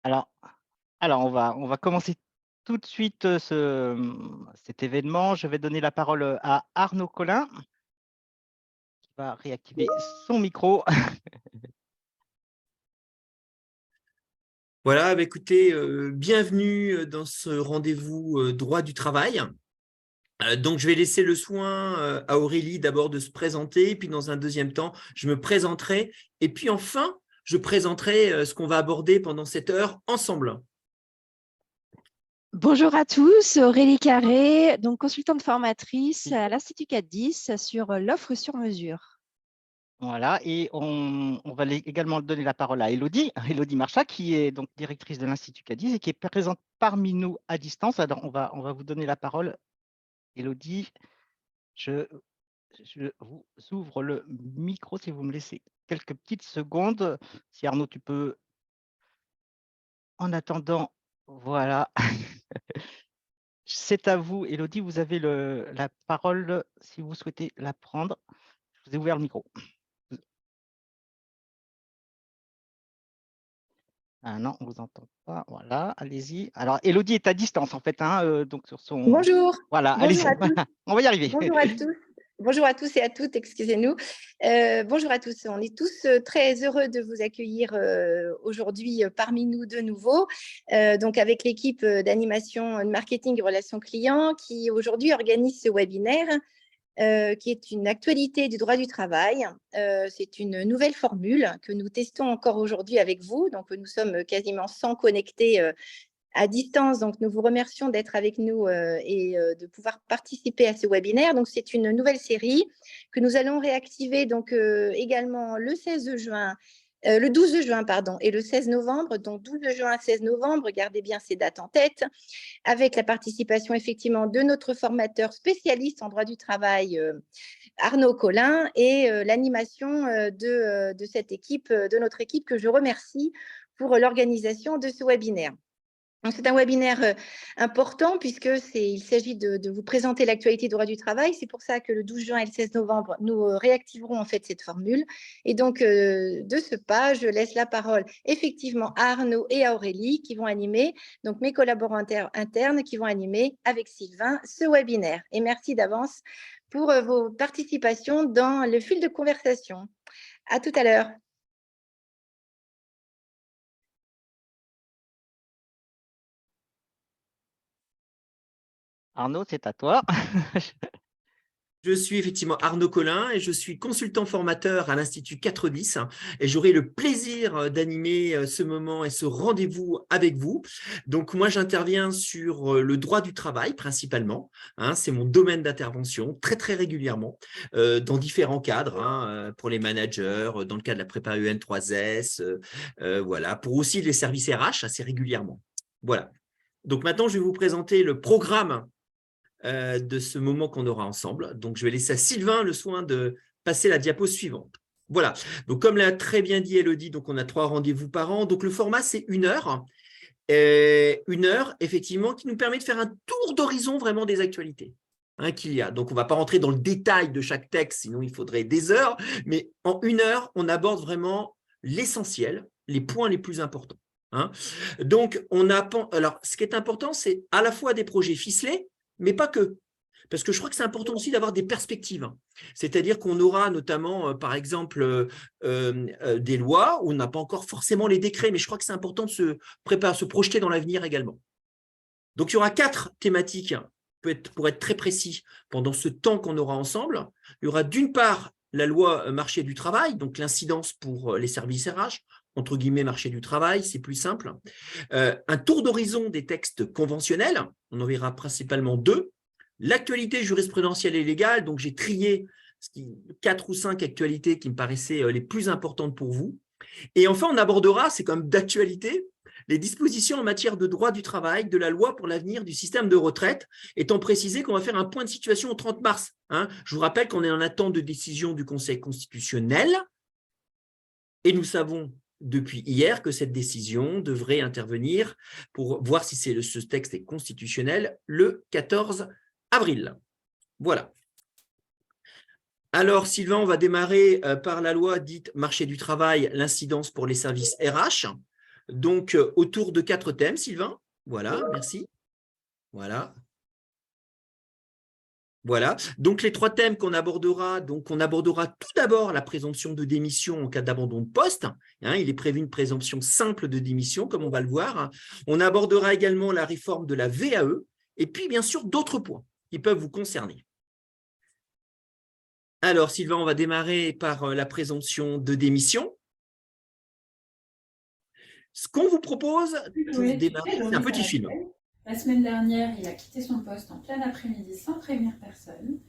Alors alors on va commencer tout de suite, cet événement. Je vais donner la parole, à Arnaud Collin, qui va réactiver son micro. Voilà, écoutez, bienvenue dans ce rendez-vous droit du travail. Donc, je vais laisser le soin à Aurélie d'abord de se présenter, puis dans un deuxième temps, je me présenterai, et puis enfin, je présenterai ce qu'on va aborder pendant cette heure ensemble. Bonjour à tous, Aurélie Carré, donc consultante formatrice à l'Institut 410 sur l'offre sur mesure. Voilà, et on va également donner la parole à Élodie, Élodie Marchak, qui est donc directrice de l'Institut Cadiz et qui est présente parmi nous à distance. Alors on va vous donner la parole. Élodie, je vous ouvre le micro si vous me laissez quelques petites secondes. Si Arnaud, tu peux, en attendant, voilà. C'est à vous, Élodie, vous avez la parole si vous souhaitez la prendre. Je vous ai ouvert le micro. Ah non, on ne vous entend pas. Voilà, allez-y. Alors, Élodie est à distance, en fait, hein, donc sur son… Bonjour, Voilà, bonjour allez-y, à tous, voilà, on va y arriver. bonjour à tous. Bonjour à tous et à toutes, excusez-nous. Bonjour à tous. On est tous très heureux de vous accueillir aujourd'hui parmi nous de nouveau. Donc avec l'équipe d'animation, de marketing et relations clients qui aujourd'hui organise ce webinaire qui est une actualité du droit du travail. C'est une nouvelle formule que nous testons encore aujourd'hui avec vous. Donc nous sommes quasiment 100 connectés à distance. Donc, nous vous remercions d'être avec nous et de pouvoir participer à ce webinaire. Donc, c'est une nouvelle série que nous allons réactiver donc, également le 16 juin. Le 12 juin, pardon, et le 16 novembre, donc 12 juin à 16 novembre, gardez bien ces dates en tête, avec la participation effectivement de notre formateur spécialiste en droit du travail, Arnaud Collin, et l'animation de cette équipe, de notre équipe, que je remercie pour l'organisation de ce webinaire. C'est un webinaire important puisqu'il s'agit de vous présenter l'actualité du droit du travail. C'est pour ça que le 12 juin et le 16 novembre, nous réactiverons en fait cette formule. Et donc, de ce pas, je laisse la parole effectivement à Arnaud et à Aurélie qui vont animer, donc mes collaborateurs internes qui vont animer avec Sylvain ce webinaire. Et merci d'avance pour vos participations dans le fil de conversation. À tout à l'heure. Arnaud, c'est à toi. Je suis effectivement Arnaud Collin et je suis consultant formateur à l'Institut 410 et j'aurai le plaisir d'animer ce moment et ce rendez-vous avec vous. Donc moi, j'interviens sur le droit du travail principalement. C'est mon domaine d'intervention très, très régulièrement dans différents cadres, pour les managers, dans le cadre de la prépa EN 3S, voilà, pour aussi les services RH assez régulièrement. Voilà. Donc maintenant, je vais vous présenter le programme de ce moment qu'on aura ensemble. Donc, je vais laisser à Sylvain le soin de passer la diapo suivante. Voilà. Donc, comme l'a très bien dit Élodie, donc on a 3 rendez-vous par an. Donc, le format, c'est 1 heure. Une heure, effectivement, qui nous permet de faire un tour d'horizon vraiment des actualités qu'il y a. Donc, on ne va pas rentrer dans le détail de chaque texte, sinon il faudrait des heures. Mais en 1 heure, on aborde vraiment l'essentiel, les points les plus importants. Donc, alors, ce qui est important, c'est à la fois des projets ficelés, mais pas que. Parce que je crois que c'est important aussi d'avoir des perspectives. C'est-à-dire qu'on aura notamment, par exemple, des lois où on n'a pas encore forcément les décrets, mais je crois que c'est important de se préparer, se projeter dans l'avenir également. Donc, il y aura 4 thématiques, pour être très précis, pendant ce temps qu'on aura ensemble. Il y aura d'une part la loi marché du travail, donc l'incidence pour les services RH, entre guillemets marché du travail, c'est plus simple. Un tour d'horizon des textes conventionnels, on en verra principalement 2. L'actualité jurisprudentielle et légale, donc j'ai trié 4 ou 5 actualités qui me paraissaient les plus importantes pour vous. Et enfin, on abordera, c'est comme d'actualité, les dispositions en matière de droit du travail, de la loi pour l'avenir du système de retraite, étant précisé qu'on va faire un point de situation au 30 mars. Je vous rappelle qu'on est en attente de décision du Conseil constitutionnel et nous savons depuis hier que cette décision devrait intervenir pour voir si ce texte est constitutionnel le 14 avril. Voilà. Alors, Sylvain, on va démarrer par la loi dite marché du travail, l'incidence pour les services RH. donc autour de 4 thèmes, Sylvain. Voilà, merci. Voilà. Voilà, donc les 3 thèmes qu'on abordera, donc on abordera tout d'abord la présomption de démission en cas d'abandon de poste. Il est prévu une présomption simple de démission, comme on va le voir. On abordera également la réforme de la VAE, et puis bien sûr d'autres points qui peuvent vous concerner. Alors Sylvain, on va démarrer par la présomption de démission. Ce qu'on vous propose pour démarrer, c'est un petit film. La semaine dernière, il a quitté son poste en plein après-midi sans prévenir personne.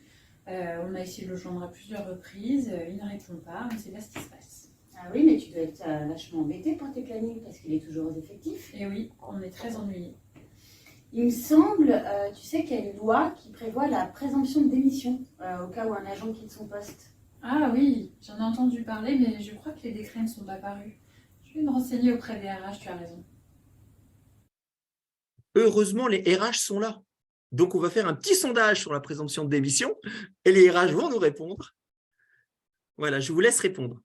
On a essayé de le joindre à plusieurs reprises. Il ne répond pas, on ne sait pas ce qui se passe. Ah oui, mais tu dois être vachement embêté pour tes plannings parce qu'il est toujours aux effectifs. Et oui, on est très ennuyés. Il me semble, tu sais qu'il y a une loi qui prévoit la présomption de démission au cas où un agent quitte son poste. Ah oui, j'en ai entendu parler, mais je crois que les décrets ne sont pas parus. Je vais me renseigner auprès des RH, tu as raison. Heureusement, les RH sont là. Donc, on va faire un petit sondage sur la présomption de démission et les RH vont nous répondre. Voilà, je vous laisse répondre.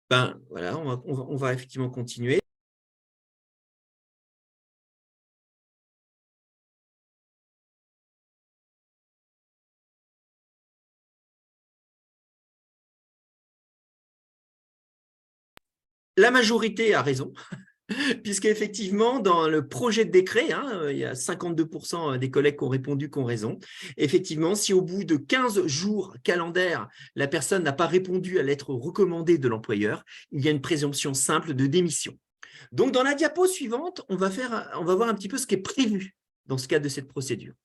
Ben, voilà, on va effectivement continuer. La majorité a raison, puisqu'effectivement, dans le projet de décret, il y a 52% des collègues qui ont répondu qui ont raison. Effectivement, si au bout de 15 jours calendaires, la personne n'a pas répondu à l'être recommandée de l'employeur, il y a une présomption simple de démission. Donc, dans la diapo suivante, on va voir un petit peu ce qui est prévu dans ce cadre de cette procédure.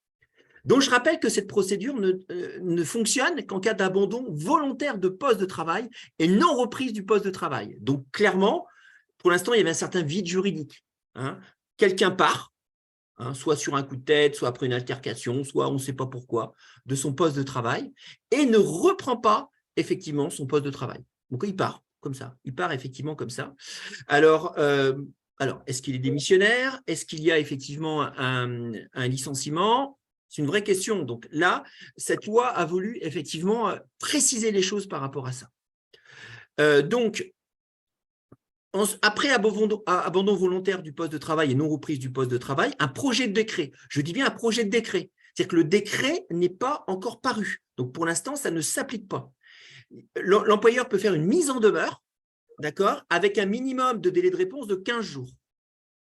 Donc, je rappelle que cette procédure ne fonctionne qu'en cas d'abandon volontaire de poste de travail et non reprise du poste de travail. Donc, clairement, pour l'instant, il y avait un certain vide juridique. Quelqu'un part, soit sur un coup de tête, soit après une altercation, soit on ne sait pas pourquoi, de son poste de travail et ne reprend pas effectivement son poste de travail. Donc, il part comme ça. Il part effectivement comme ça. Alors, est-ce qu'il est démissionnaire? Est-ce qu'il y a effectivement un licenciement? C'est une vraie question. Donc là, cette loi a voulu effectivement préciser les choses par rapport à ça. Donc, après abandon volontaire du poste de travail et non reprise du poste de travail, un projet de décret, je dis bien un projet de décret, c'est-à-dire que le décret n'est pas encore paru. Donc, pour l'instant, ça ne s'applique pas. L'employeur peut faire une mise en demeure, d'accord, avec un minimum de délai de réponse de 15 jours.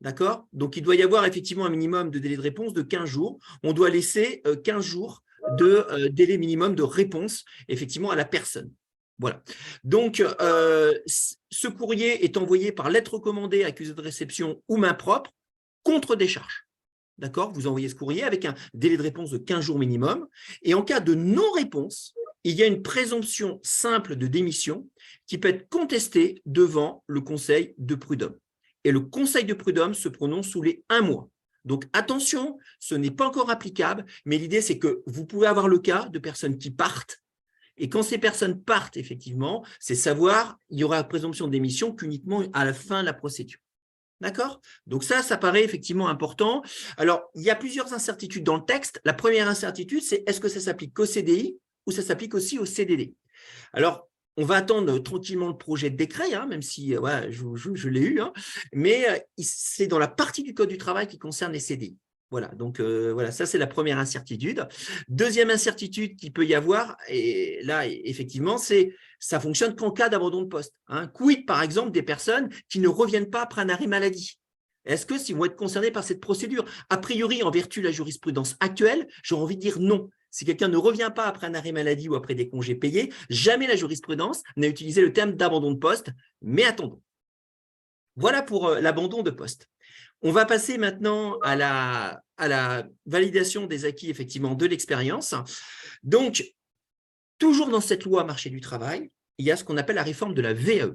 D'accord? Donc, il doit y avoir effectivement un minimum de délai de réponse de 15 jours. On doit laisser 15 jours de délai minimum de réponse, effectivement, à la personne. Voilà. Donc, ce courrier est envoyé par lettre recommandée, accusé de réception ou main propre contre décharge. D'accord? Vous envoyez ce courrier avec un délai de réponse de 15 jours minimum. Et en cas de non-réponse, il y a une présomption simple de démission qui peut être contestée devant le conseil de prud'homme. Et le conseil de prud'homme se prononce sous les 1 mois. Donc, attention, ce n'est pas encore applicable, mais l'idée, c'est que vous pouvez avoir le cas de personnes qui partent. Et quand ces personnes partent, effectivement, c'est savoir, il y aura la présomption de démission qu'uniquement à la fin de la procédure. D'accord? Donc ça paraît effectivement important. Alors, il y a plusieurs incertitudes dans le texte. La première incertitude, c'est est-ce que ça s'applique qu'au CDI ou ça s'applique aussi au CDD? Alors, on va attendre tranquillement le projet de décret, même si voilà, je l'ai eu, mais c'est dans la partie du Code du travail qui concerne les CDI. Voilà, donc voilà, ça c'est la première incertitude. Deuxième incertitude qu'il peut y avoir, et là effectivement, c'est ça fonctionne qu'en cas d'abandon de poste. Quid par exemple des personnes qui ne reviennent pas après un arrêt maladie? Est-ce que s'ils vont être concernés par cette procédure? A priori, en vertu de la jurisprudence actuelle, j'aurais envie de dire non. Si quelqu'un ne revient pas après un arrêt maladie ou après des congés payés, jamais la jurisprudence n'a utilisé le terme d'abandon de poste, mais attendons. Voilà pour l'abandon de poste. On va passer maintenant à la validation des acquis effectivement de l'expérience. Donc, toujours dans cette loi marché du travail, il y a ce qu'on appelle la réforme de la VAE.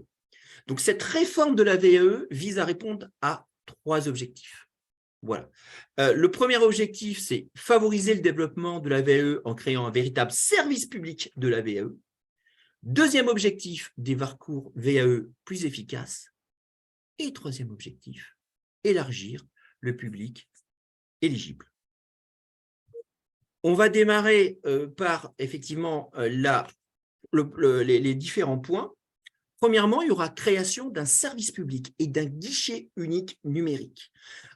Donc, cette réforme de la VAE vise à répondre à 3 objectifs. Voilà. Le premier objectif, c'est favoriser le développement de la VAE en créant un véritable service public de la VAE. Deuxième objectif, des parcours VAE plus efficaces. Et troisième objectif, élargir le public éligible. On va démarrer par effectivement les différents points. Premièrement, il y aura création d'un service public et d'un guichet unique numérique.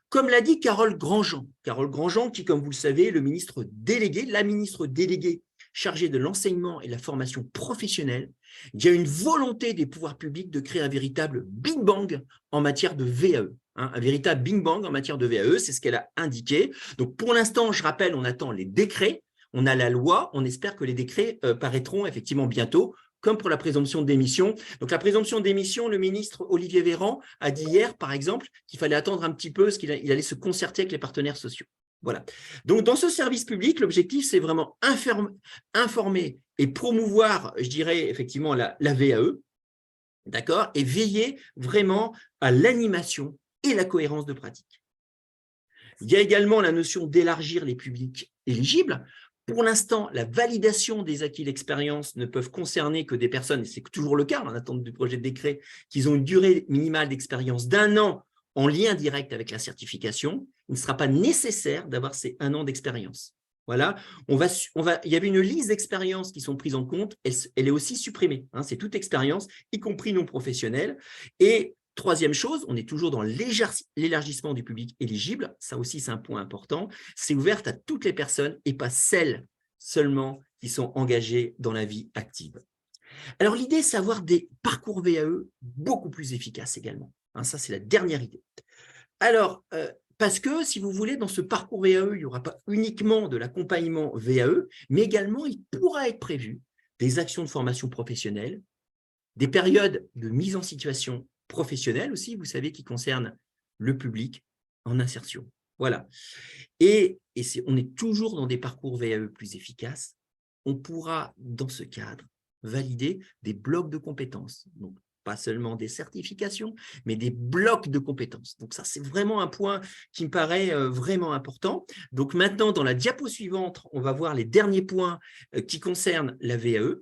Comme l'a dit Carole Grandjean, qui, comme vous le savez, est la ministre déléguée chargée de l'enseignement et de la formation professionnelle, il y a une volonté des pouvoirs publics de créer un véritable Big Bang en matière de VAE. Un véritable Big Bang en matière de VAE, c'est ce qu'elle a indiqué. Donc, pour l'instant, je rappelle, on attend les décrets, on a la loi, on espère que les décrets paraîtront effectivement bientôt, comme pour la présomption d'émission. Donc, la présomption d'émission, le ministre Olivier Véran a dit hier, par exemple, qu'il fallait attendre un petit peu, parce qu'il allait se concerter avec les partenaires sociaux. Voilà. Donc, dans ce service public, l'objectif, c'est vraiment informer et promouvoir, je dirais, effectivement, la VAE, d'accord, et veiller vraiment à l'animation et la cohérence de pratique. Il y a également la notion d'élargir les publics éligibles. Pour l'instant, la validation des acquis d'expérience ne peuvent concerner que des personnes, et c'est toujours le cas en attente du projet de décret, qui ont une durée minimale d'expérience d'1 an en lien direct avec la certification. Il ne sera pas nécessaire d'avoir ces 1 an d'expérience. Voilà, il y avait une liste d'expériences qui sont prises en compte, elle est aussi supprimée. C'est toute expérience, y compris non professionnelle. Et troisième chose, on est toujours dans l'élargissement du public éligible. Ça aussi, c'est un point important. C'est ouvert à toutes les personnes et pas celles seulement qui sont engagées dans la vie active. Alors, l'idée, c'est d'avoir des parcours VAE beaucoup plus efficaces également. Ça, c'est la dernière idée. Alors, parce que, si vous voulez, dans ce parcours VAE, il n'y aura pas uniquement de l'accompagnement VAE, mais également, il pourra être prévu des actions de formation professionnelle, des périodes de mise en situation professionnelle aussi, vous savez, qui concernent le public en insertion. Voilà. Et on est toujours dans des parcours VAE plus efficaces. On pourra, dans ce cadre, valider des blocs de compétences. Donc, pas seulement des certifications, mais des blocs de compétences. Donc ça, c'est vraiment un point qui me paraît vraiment important. Donc maintenant, dans la diapo suivante, on va voir les derniers points qui concernent la VAE.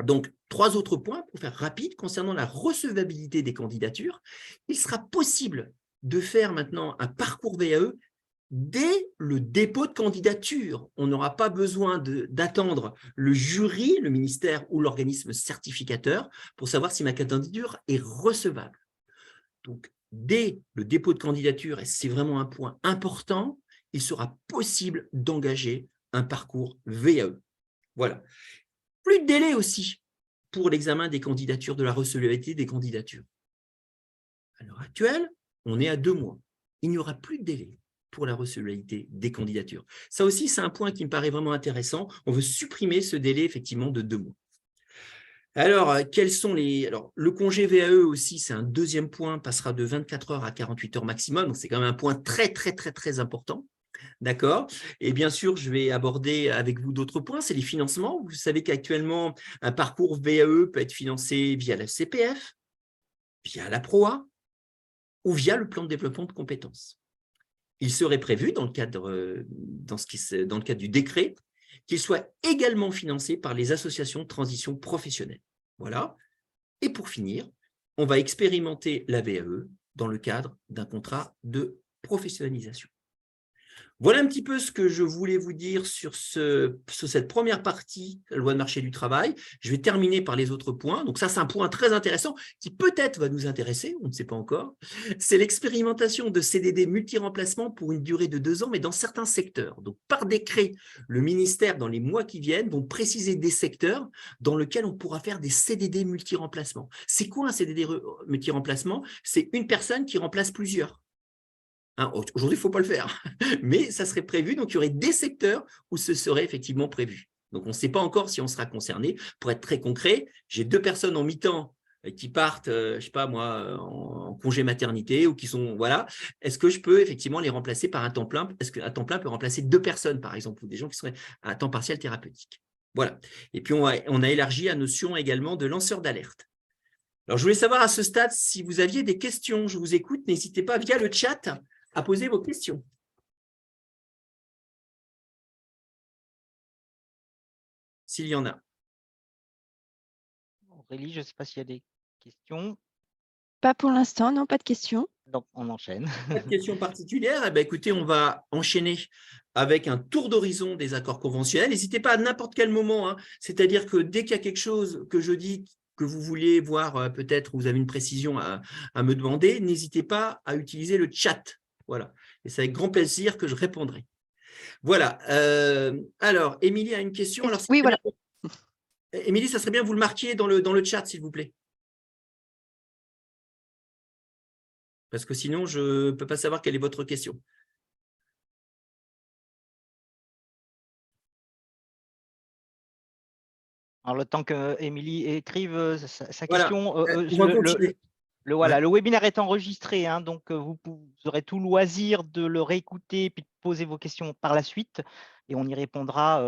Donc, 3 autres points pour faire rapide concernant la recevabilité des candidatures. Il sera possible de faire maintenant un parcours VAE dès le dépôt de candidature. On n'aura pas besoin d'attendre le jury, le ministère ou l'organisme certificateur pour savoir si ma candidature est recevable. Donc, dès le dépôt de candidature, et c'est vraiment un point important, il sera possible d'engager un parcours VAE. Voilà. Plus de délai aussi pour l'examen des candidatures, de la recevabilité des candidatures. À l'heure actuelle, on est à 2 mois. Il n'y aura plus de délai pour la recevabilité des candidatures. Ça aussi, c'est un point qui me paraît vraiment intéressant. On veut supprimer ce délai, effectivement, de 2 mois. Alors, quels sont les… Alors, le congé VAE aussi, c'est un deuxième point, passera de 24 heures à 48 heures maximum. Donc, c'est quand même un point très, très, très, très important. D'accord. Et bien sûr, je vais aborder avec vous d'autres points, c'est les financements. Vous savez qu'actuellement, un parcours VAE peut être financé via la CPF, via la PROA ou via le plan de développement de compétences. Il serait prévu, dans le cadre du décret, qu'il soit également financé par les associations de transition professionnelle. Voilà. Et pour finir, on va expérimenter la VAE dans le cadre d'un contrat de professionnalisation. Voilà un petit peu ce que je voulais vous dire sur cette première partie de la loi de marché du travail. Je vais terminer par les autres points. Donc ça, c'est un point très intéressant qui peut-être va nous intéresser, on ne sait pas encore. C'est l'expérimentation de CDD multi-remplacement pour une durée de 2 ans, mais dans certains secteurs. Donc par décret, le ministère, dans les mois qui viennent, vont préciser des secteurs dans lesquels on pourra faire des CDD multi-remplacement. C'est quoi un CDD multi-remplacement? C'est une personne qui remplace plusieurs. Aujourd'hui, il ne faut pas le faire, mais ça serait prévu. Donc, il y aurait des secteurs où ce serait effectivement prévu. Donc, on ne sait pas encore si on sera concerné. Pour être très concret, j'ai 2 personnes en mi-temps qui partent, je ne sais pas moi, en congé maternité ou qui sont… Voilà. Est-ce que je peux effectivement les remplacer par un temps plein? Est-ce qu'un temps plein peut remplacer 2 personnes, par exemple, ou des gens qui seraient à temps partiel thérapeutique? Voilà. Et puis, on a élargi la notion également de lanceur d'alerte. Alors, je voulais savoir à ce stade si vous aviez des questions. Je vous écoute. N'hésitez pas via le chat à poser vos questions. S'il y en a. Aurélie, je ne sais pas s'il y a des questions. Pas pour l'instant, non, pas de questions. Donc, on enchaîne. Pas de questions particulières. Eh bien, écoutez, on va enchaîner avec un tour d'horizon des accords conventionnels. N'hésitez pas à n'importe quel moment, hein. C'est-à-dire que dès qu'il y a quelque chose que je dis que vous voulez voir, peut-être vous avez une précision à me demander, n'hésitez pas à utiliser le chat. Voilà. Et c'est avec grand plaisir que je répondrai. Voilà. Alors, Émilie a une question. Alors, Oui, voilà. Émilie, ça serait bien que vous le marquiez dans le chat, s'il vous plaît. Parce que sinon, je ne peux pas savoir quelle est votre question. Alors, le temps qu'Émilie écrive sa Voilà. question, On va continuer. le webinaire est enregistré, hein, donc vous aurez tout loisir de le réécouter et puis de poser vos questions par la suite. Et on y répondra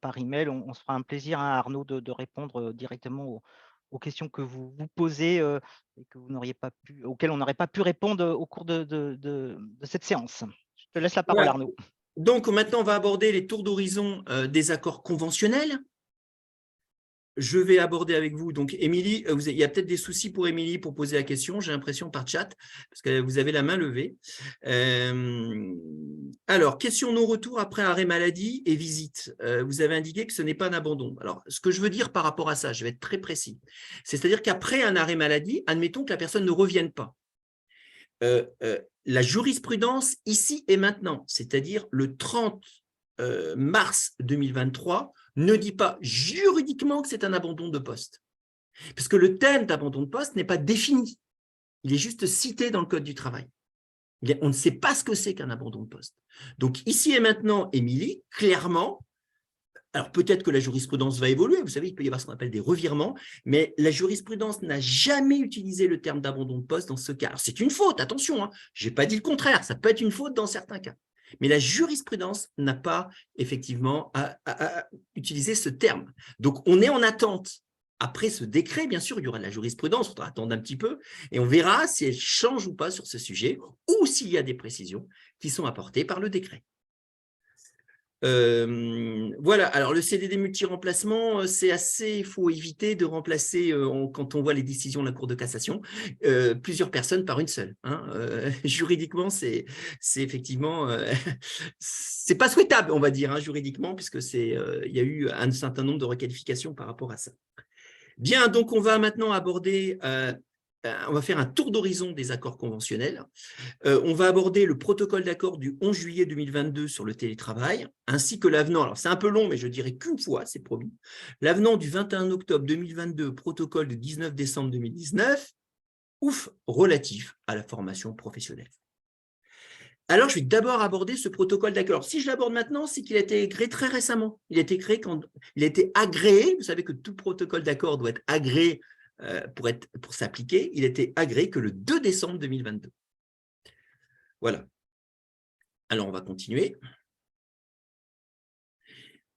par email. On se fera un plaisir, hein, Arnaud, de répondre directement aux questions que vous posez et que vous n'auriez pas pu, auxquelles on n'aurait pas pu répondre au cours de cette séance. Je te laisse la parole, Voilà. Arnaud. Donc, maintenant, on va aborder les tours d'horizon des accords conventionnels. Je vais aborder avec vous, donc Émilie, il y a peut-être des soucis pour Émilie pour poser la question, j'ai l'impression par chat, parce que vous avez la main levée. Alors, question non-retour après arrêt maladie et visite. Vous avez indiqué que ce n'est pas un abandon. Alors, ce que je veux dire par rapport à ça, je vais être très précis. C'est-à-dire qu'après un arrêt maladie, admettons que la personne ne revienne pas. La jurisprudence ici et maintenant, c'est-à-dire le 30 mars 2023, ne dit pas juridiquement que c'est un abandon de poste. Parce que le thème d'abandon de poste n'est pas défini. Il est juste cité dans le Code du travail. On ne sait pas ce que c'est qu'un abandon de poste. Donc, ici et maintenant, Émilie, clairement, alors peut-être que la jurisprudence va évoluer, vous savez, il peut y avoir ce qu'on appelle des revirements, mais la jurisprudence n'a jamais utilisé le terme d'abandon de poste dans ce cas. Alors, c'est une faute, attention, hein, je n'ai pas dit le contraire, ça peut être une faute dans certains cas. Mais la jurisprudence n'a pas effectivement utilisé ce terme. Donc, on est en attente. Après ce décret, bien sûr, il y aura de la jurisprudence, il faudra attendre un petit peu, et on verra si elle change ou pas sur ce sujet, ou s'il y a des précisions qui sont apportées par le décret. Voilà, alors le CDD multi-remplacement, c'est assez, il faut éviter de remplacer, quand on voit les décisions de la Cour de cassation, plusieurs personnes par une seule. Hein. Juridiquement, c'est effectivement, c'est pas souhaitable, on va dire, hein, juridiquement, puisque il y a eu un certain nombre de requalifications par rapport à ça. Bien, donc on va maintenant aborder, on va faire un tour d'horizon des accords conventionnels. On va aborder le protocole d'accord du 11 juillet 2022 sur le télétravail, ainsi que l'avenant, alors c'est un peu long, mais je dirais qu'une fois, c'est promis, l'avenant du 21 octobre 2022, protocole du 19 décembre 2019, relatif à la formation professionnelle. Alors, je vais d'abord aborder ce protocole d'accord. Si je l'aborde maintenant, c'est qu'il a été créé très récemment. Il a été créé quand il a été agréé. Vous savez que tout protocole d'accord doit être agréé pour s'appliquer. Il a été agréé que le 2 décembre 2022. Voilà. Alors, on va continuer.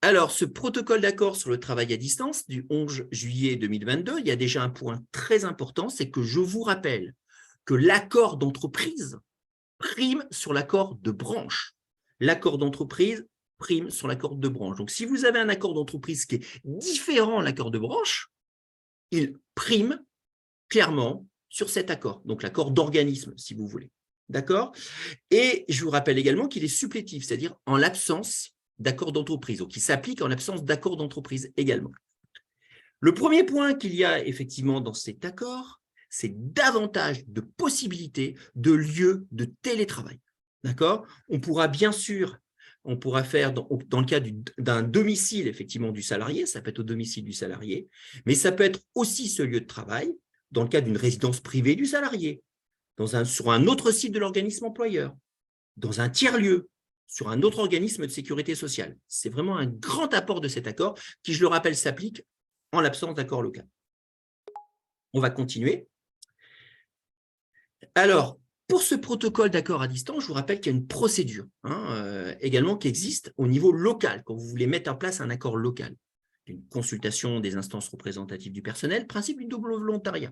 Alors, ce protocole d'accord sur le travail à distance du 11 juillet 2022, il y a déjà un point très important, c'est que je vous rappelle que l'accord d'entreprise prime sur l'accord de branche. L'accord d'entreprise prime sur l'accord de branche. Donc, si vous avez un accord d'entreprise qui est différent de l'accord de branche, il prime clairement sur cet accord, donc l'accord d'organisme, si vous voulez. D'accord? Et je vous rappelle également qu'il est supplétif, c'est-à-dire en l'absence d'accord d'entreprise, donc il s'applique en l'absence d'accord d'entreprise également. Le premier point qu'il y a effectivement dans cet accord, c'est davantage de possibilités de lieux de télétravail. D'accord? On pourra bien sûr, on pourra faire dans le cas d'un domicile effectivement du salarié, ça peut être au domicile du salarié, mais ça peut être aussi ce lieu de travail dans le cas d'une résidence privée du salarié, sur un autre site de l'organisme employeur, dans un tiers-lieu, sur un autre organisme de sécurité sociale. C'est vraiment un grand apport de cet accord qui, je le rappelle, s'applique en l'absence d'accord local. On va continuer. Alors, pour ce protocole d'accord à distance, je vous rappelle qu'il y a une procédure également qui existe au niveau local, quand vous voulez mettre en place un accord local. Une consultation des instances représentatives du personnel, principe du double volontariat.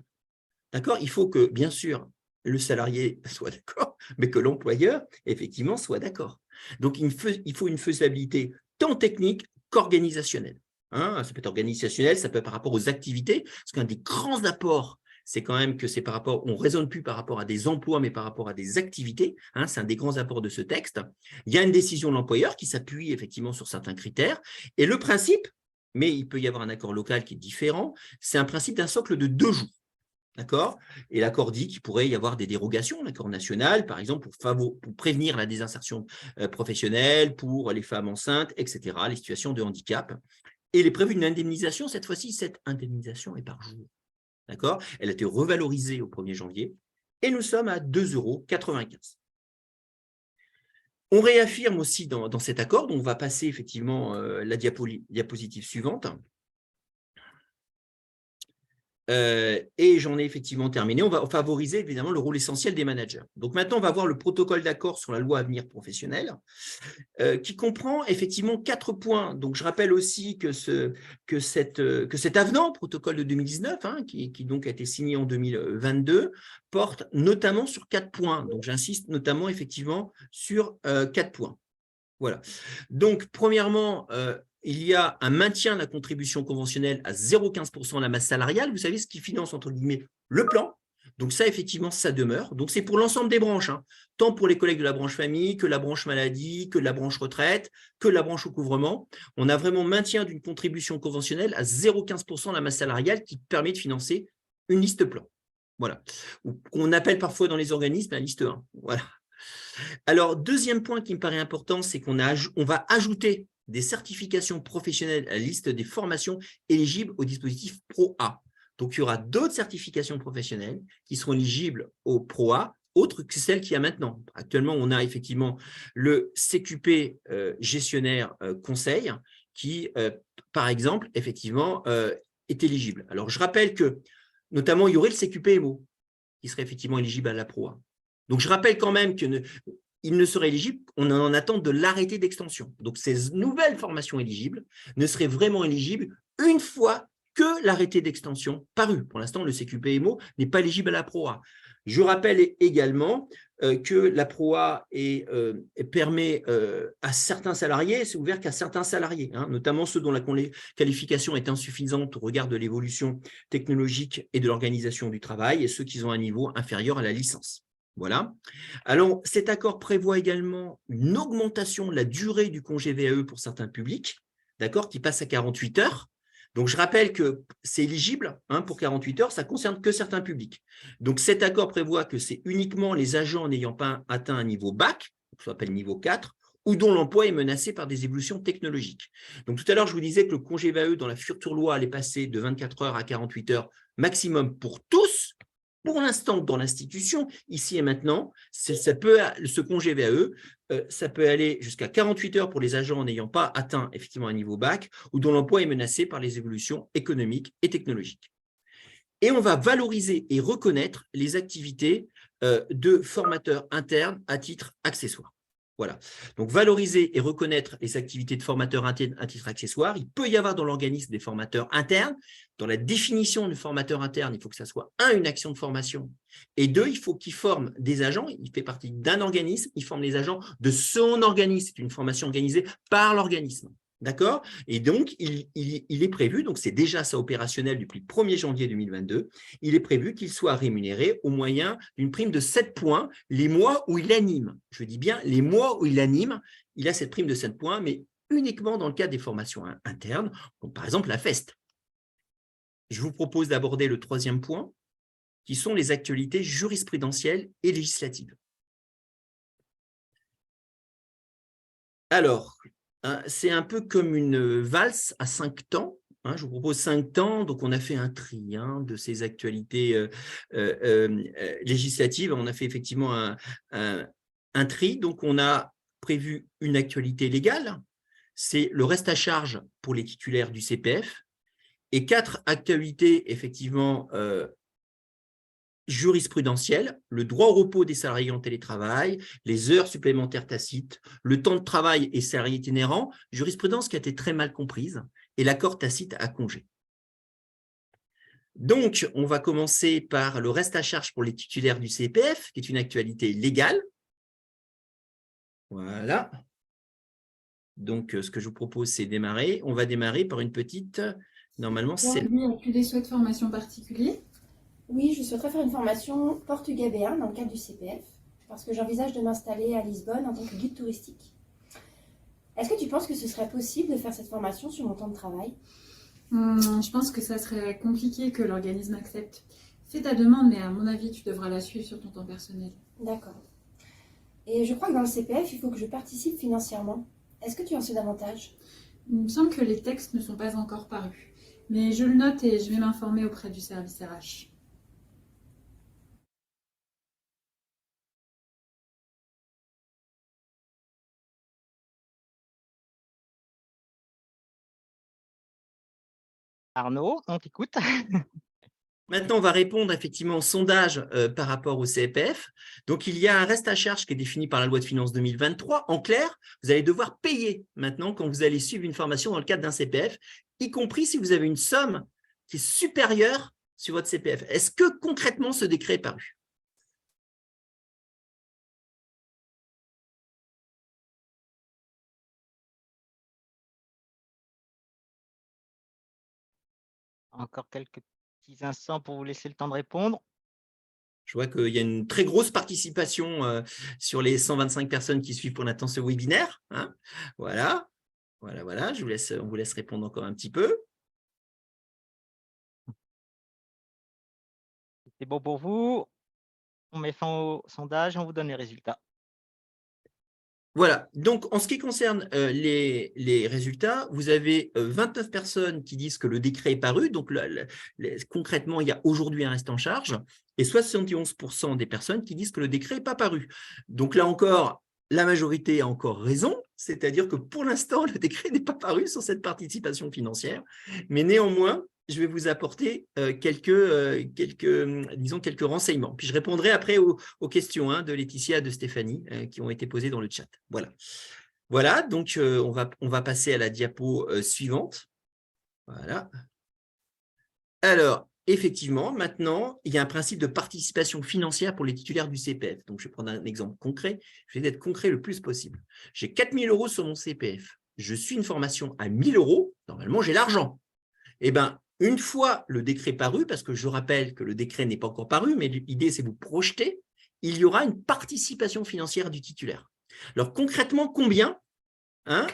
D'accord? Il faut que, bien sûr, le salarié soit d'accord, mais que l'employeur, effectivement, soit d'accord. Donc, il faut une faisabilité tant technique qu'organisationnelle. Hein, ça peut être organisationnel, ça peut être par rapport aux activités, parce qu'un des grands apports, c'est quand même que c'est par rapport, on ne raisonne plus par rapport à des emplois, mais par rapport à des activités. Hein, c'est un des grands apports de ce texte. Il y a une décision de l'employeur qui s'appuie effectivement sur certains critères. Et le principe, mais il peut y avoir un accord local qui est différent, c'est un principe d'un socle de 2 jours. D'accord? Et l'accord dit qu'il pourrait y avoir des dérogations, l'accord national, par exemple, pour prévenir la désinsertion professionnelle, pour les femmes enceintes, etc., les situations de handicap. Et il est prévu une indemnisation, cette fois-ci, cette indemnisation est par jour. D'accord? Elle a été revalorisée au 1er janvier et nous sommes à 2,95 €. On réaffirme aussi dans cet accord, donc on va passer effectivement la diapositive suivante. Et j'en ai effectivement terminé. On va favoriser évidemment le rôle essentiel des managers. Donc maintenant, on va voir le protocole d'accord sur la loi Avenir Professionnel, qui comprend effectivement 4 points. Donc je rappelle aussi que cet avenant, protocole de 2019, hein, qui donc a été signé en 2022, porte notamment sur 4 points. Donc j'insiste notamment effectivement sur 4 points. Voilà. Donc premièrement, il y a un maintien de la contribution conventionnelle à 0,15 % de la masse salariale. Vous savez, ce qui finance, entre guillemets, le plan. Donc ça, effectivement, ça demeure. Donc c'est pour l'ensemble des branches, hein, tant pour les collègues de la branche famille, que la branche maladie, que la branche retraite, que la branche recouvrement. On a vraiment maintien d'une contribution conventionnelle à 0,15 % de la masse salariale qui permet de financer une liste plan. Voilà. Qu'on appelle parfois dans les organismes la liste 1. Voilà. Alors, deuxième point qui me paraît important, c'est qu'on va ajouter des certifications professionnelles à la liste des formations éligibles au dispositif Pro-A. Donc, il y aura d'autres certifications professionnelles qui seront éligibles au Pro-A, autres que celles qu'il y a maintenant. Actuellement, on a effectivement le CQP gestionnaire conseil qui, par exemple, effectivement, est éligible. Alors, je rappelle que, notamment, il y aurait le CQP EMO qui serait effectivement éligible à la Pro-A. Donc, je rappelle quand même qu'il ne serait éligible, on est en attente de l'arrêté d'extension. Donc, ces nouvelles formations éligibles ne seraient vraiment éligibles une fois que l'arrêté d'extension paru. Pour l'instant, le CQP-EMO n'est pas éligible à la PROA. Je rappelle également que la PROA permet à certains salariés, c'est ouvert qu'à certains salariés, hein, notamment ceux dont la qualification est insuffisante au regard de l'évolution technologique et de l'organisation du travail et ceux qui ont un niveau inférieur à la licence. Voilà. Alors, cet accord prévoit également une augmentation de la durée du congé VAE pour certains publics, d'accord, qui passe à 48 heures. Donc, je rappelle que c'est éligible hein, pour 48 heures, ça ne concerne que certains publics. Donc, cet accord prévoit que c'est uniquement les agents n'ayant pas atteint un niveau bac, ce qu'on appelle niveau 4, ou dont l'emploi est menacé par des évolutions technologiques. Donc, tout à l'heure, je vous disais que le congé VAE dans la future loi allait passer de 24 heures à 48 heures maximum pour tous. Pour l'instant, dans l'institution, ici et maintenant, ce congé VAE, ça peut aller jusqu'à 48 heures pour les agents n'ayant pas atteint effectivement un niveau bac ou dont l'emploi est menacé par les évolutions économiques et technologiques. Et on va valoriser et reconnaître les activités de formateurs internes à titre accessoire. Voilà. Donc, valoriser et reconnaître les activités de formateurs internes à titre accessoire. Il peut y avoir dans l'organisme des formateurs internes. Dans la définition de formateur interne, il faut que ça soit une action de formation. Et 2, il faut qu'il forme des agents. Il fait partie d'un organisme. Il forme les agents de son organisme. C'est une formation organisée par l'organisme. D'accord? Et donc, il est prévu, donc c'est déjà ça opérationnel depuis le 1er janvier 2022, il est prévu qu'il soit rémunéré au moyen d'une prime de 7 points les mois où il anime. Je dis bien les mois où il anime, il a cette prime de 7 points, mais uniquement dans le cadre des formations internes, comme par exemple la FEST. Je vous propose d'aborder le 3e point, qui sont les actualités jurisprudentielles et législatives. Alors, c'est un peu comme une valse à 5 temps. Hein, je vous propose 5 temps. Donc, on a fait un tri de ces actualités législatives. On a fait effectivement un tri. Donc, on a prévu une actualité légale. C'est le reste à charge pour les titulaires du CPF. Et 4 actualités, effectivement, jurisprudentielle, le droit au repos des salariés en télétravail, les heures supplémentaires tacites, le temps de travail et salariés itinérants, jurisprudence qui a été très mal comprise, et l'accord tacite à congé. Donc, on va commencer par le reste à charge pour les titulaires du CPF, qui est une actualité légale. Voilà. Donc, ce que je vous propose, c'est démarrer. On va démarrer par une petite… Normalement, c'est… Tu des souhaits de formation particuliers? Oui, je souhaiterais faire une formation portugais B1 dans le cadre du CPF, parce que j'envisage de m'installer à Lisbonne en tant que guide touristique. Est-ce que tu penses que ce serait possible de faire cette formation sur mon temps de travail? Je pense que ça serait compliqué que l'organisme accepte. Fais ta demande, mais à mon avis, tu devras la suivre sur ton temps personnel. D'accord. Et je crois que dans le CPF, il faut que je participe financièrement. Est-ce que tu en sais davantage? Il me semble que les textes ne sont pas encore parus. Mais je le note et je vais m'informer auprès du service RH. Arnaud, on t'écoute. Maintenant, on va répondre effectivement au sondage par rapport au CPF. Donc, il y a un reste à charge qui est défini par la loi de finances 2023. En clair, vous allez devoir payer maintenant quand vous allez suivre une formation dans le cadre d'un CPF, y compris si vous avez une somme qui est supérieure sur votre CPF. Est-ce que concrètement, ce décret est paru? Encore quelques petits instants pour vous laisser le temps de répondre. Je vois qu'il y a une très grosse participation sur les 125 personnes qui suivent pour l'instant ce webinaire. Hein. Voilà, voilà. On vous laisse répondre encore un petit peu. C'est bon pour vous? On met fin au sondage, on vous donne les résultats. Voilà, donc en ce qui concerne les résultats, vous avez 29 personnes qui disent que le décret est paru, donc concrètement, il y a aujourd'hui un reste en charge, et 71% des personnes qui disent que le décret n'est pas paru. Donc là encore, la majorité a encore raison, c'est-à-dire que pour l'instant, le décret n'est pas paru sur cette participation financière, mais néanmoins, je vais vous apporter quelques renseignements. Puis je répondrai après aux questions de Laetitia et de Stéphanie qui ont été posées dans le chat. Voilà, donc on va passer à la diapo suivante. Voilà. Alors, effectivement, maintenant, il y a un principe de participation financière pour les titulaires du CPF. Donc, je vais prendre un exemple concret. Je vais être concret le plus possible. J'ai 4 000 € sur mon CPF. Je suis une formation à 1 000 €. Normalement, j'ai l'argent. Eh bien, une fois le décret paru, parce que je rappelle que le décret n'est pas encore paru, mais l'idée, c'est vous projeter, il y aura une participation financière du titulaire. Alors, concrètement, combien?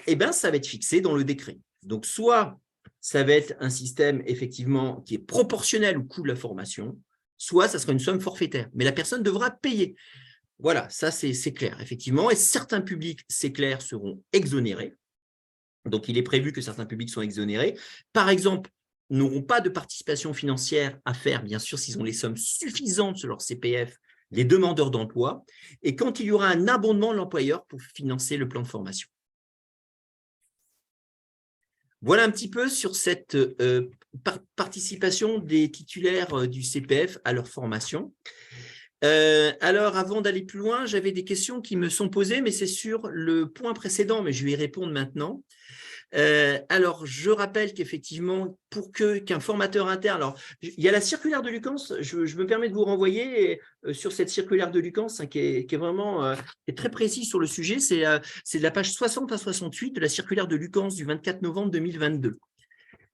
Eh bien, ça va être fixé dans le décret. Donc, soit ça va être un système, effectivement, qui est proportionnel au coût de la formation, soit ça sera une somme forfaitaire. Mais la personne devra payer. Voilà, ça, c'est clair, effectivement. Et certains publics, c'est clair, seront exonérés. Donc, il est prévu que certains publics soient exonérés. Par exemple, n'auront pas de participation financière à faire, bien sûr, s'ils ont les sommes suffisantes sur leur CPF, les demandeurs d'emploi, et quand il y aura un abondement de l'employeur pour financer le plan de formation. Voilà un petit peu sur cette participation des titulaires du CPF à leur formation. Alors, avant d'aller plus loin, j'avais des questions qui me sont posées, mais c'est sur le point précédent, mais je vais y répondre maintenant. Alors, je rappelle qu'effectivement, pour qu'un formateur interne… Alors, il y a la circulaire de Lucans, je me permets de vous renvoyer sur cette circulaire de Lucans qui est vraiment qui est très précise sur le sujet. C'est de la page 60 à 68 de la circulaire de Lucans du 24 novembre 2022.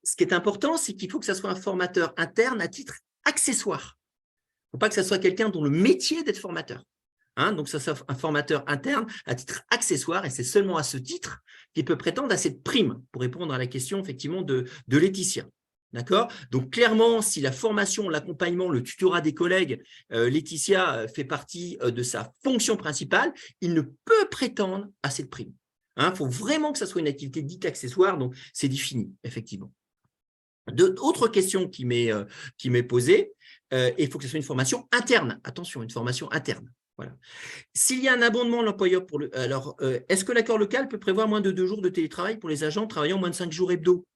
Ce qui est important, c'est qu'il faut que ça soit un formateur interne à titre accessoire. Il ne faut pas que ça soit quelqu'un dont le métier est d'être formateur. Donc, ça soit un formateur interne à titre accessoire, et c'est seulement à ce titre qu'il peut prétendre à cette prime, pour répondre à la question effectivement de Laetitia. D'accord? Donc, clairement, si la formation, l'accompagnement, le tutorat des collègues, Laetitia fait partie de sa fonction principale, il ne peut prétendre à cette prime. Il faut vraiment que ça soit une activité dite accessoire, donc c'est défini, effectivement. Autre question qui m'est posée, il faut que ce soit une formation interne. Attention, une formation interne. Voilà. S'il y a un abondement de l'employeur pour le… Alors, est-ce que l'accord local peut prévoir moins de 2 jours de télétravail pour les agents travaillant moins de 5 jours hebdo?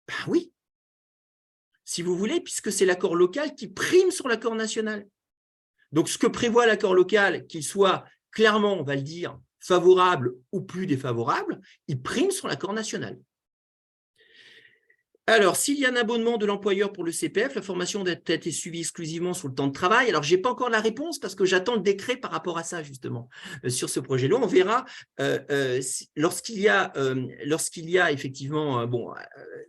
Ben oui, si vous voulez, puisque c'est l'accord local qui prime sur l'accord national. Donc, ce que prévoit l'accord local, qu'il soit clairement, on va le dire, favorable ou plus défavorable, il prime sur l'accord national. Alors, s'il y a un abonnement de l'employeur pour le CPF, la formation doit être suivie exclusivement sur le temps de travail. Alors, je n'ai pas encore la réponse parce que j'attends le décret par rapport à ça, justement, sur ce projet-là. On verra lorsqu'il y a effectivement,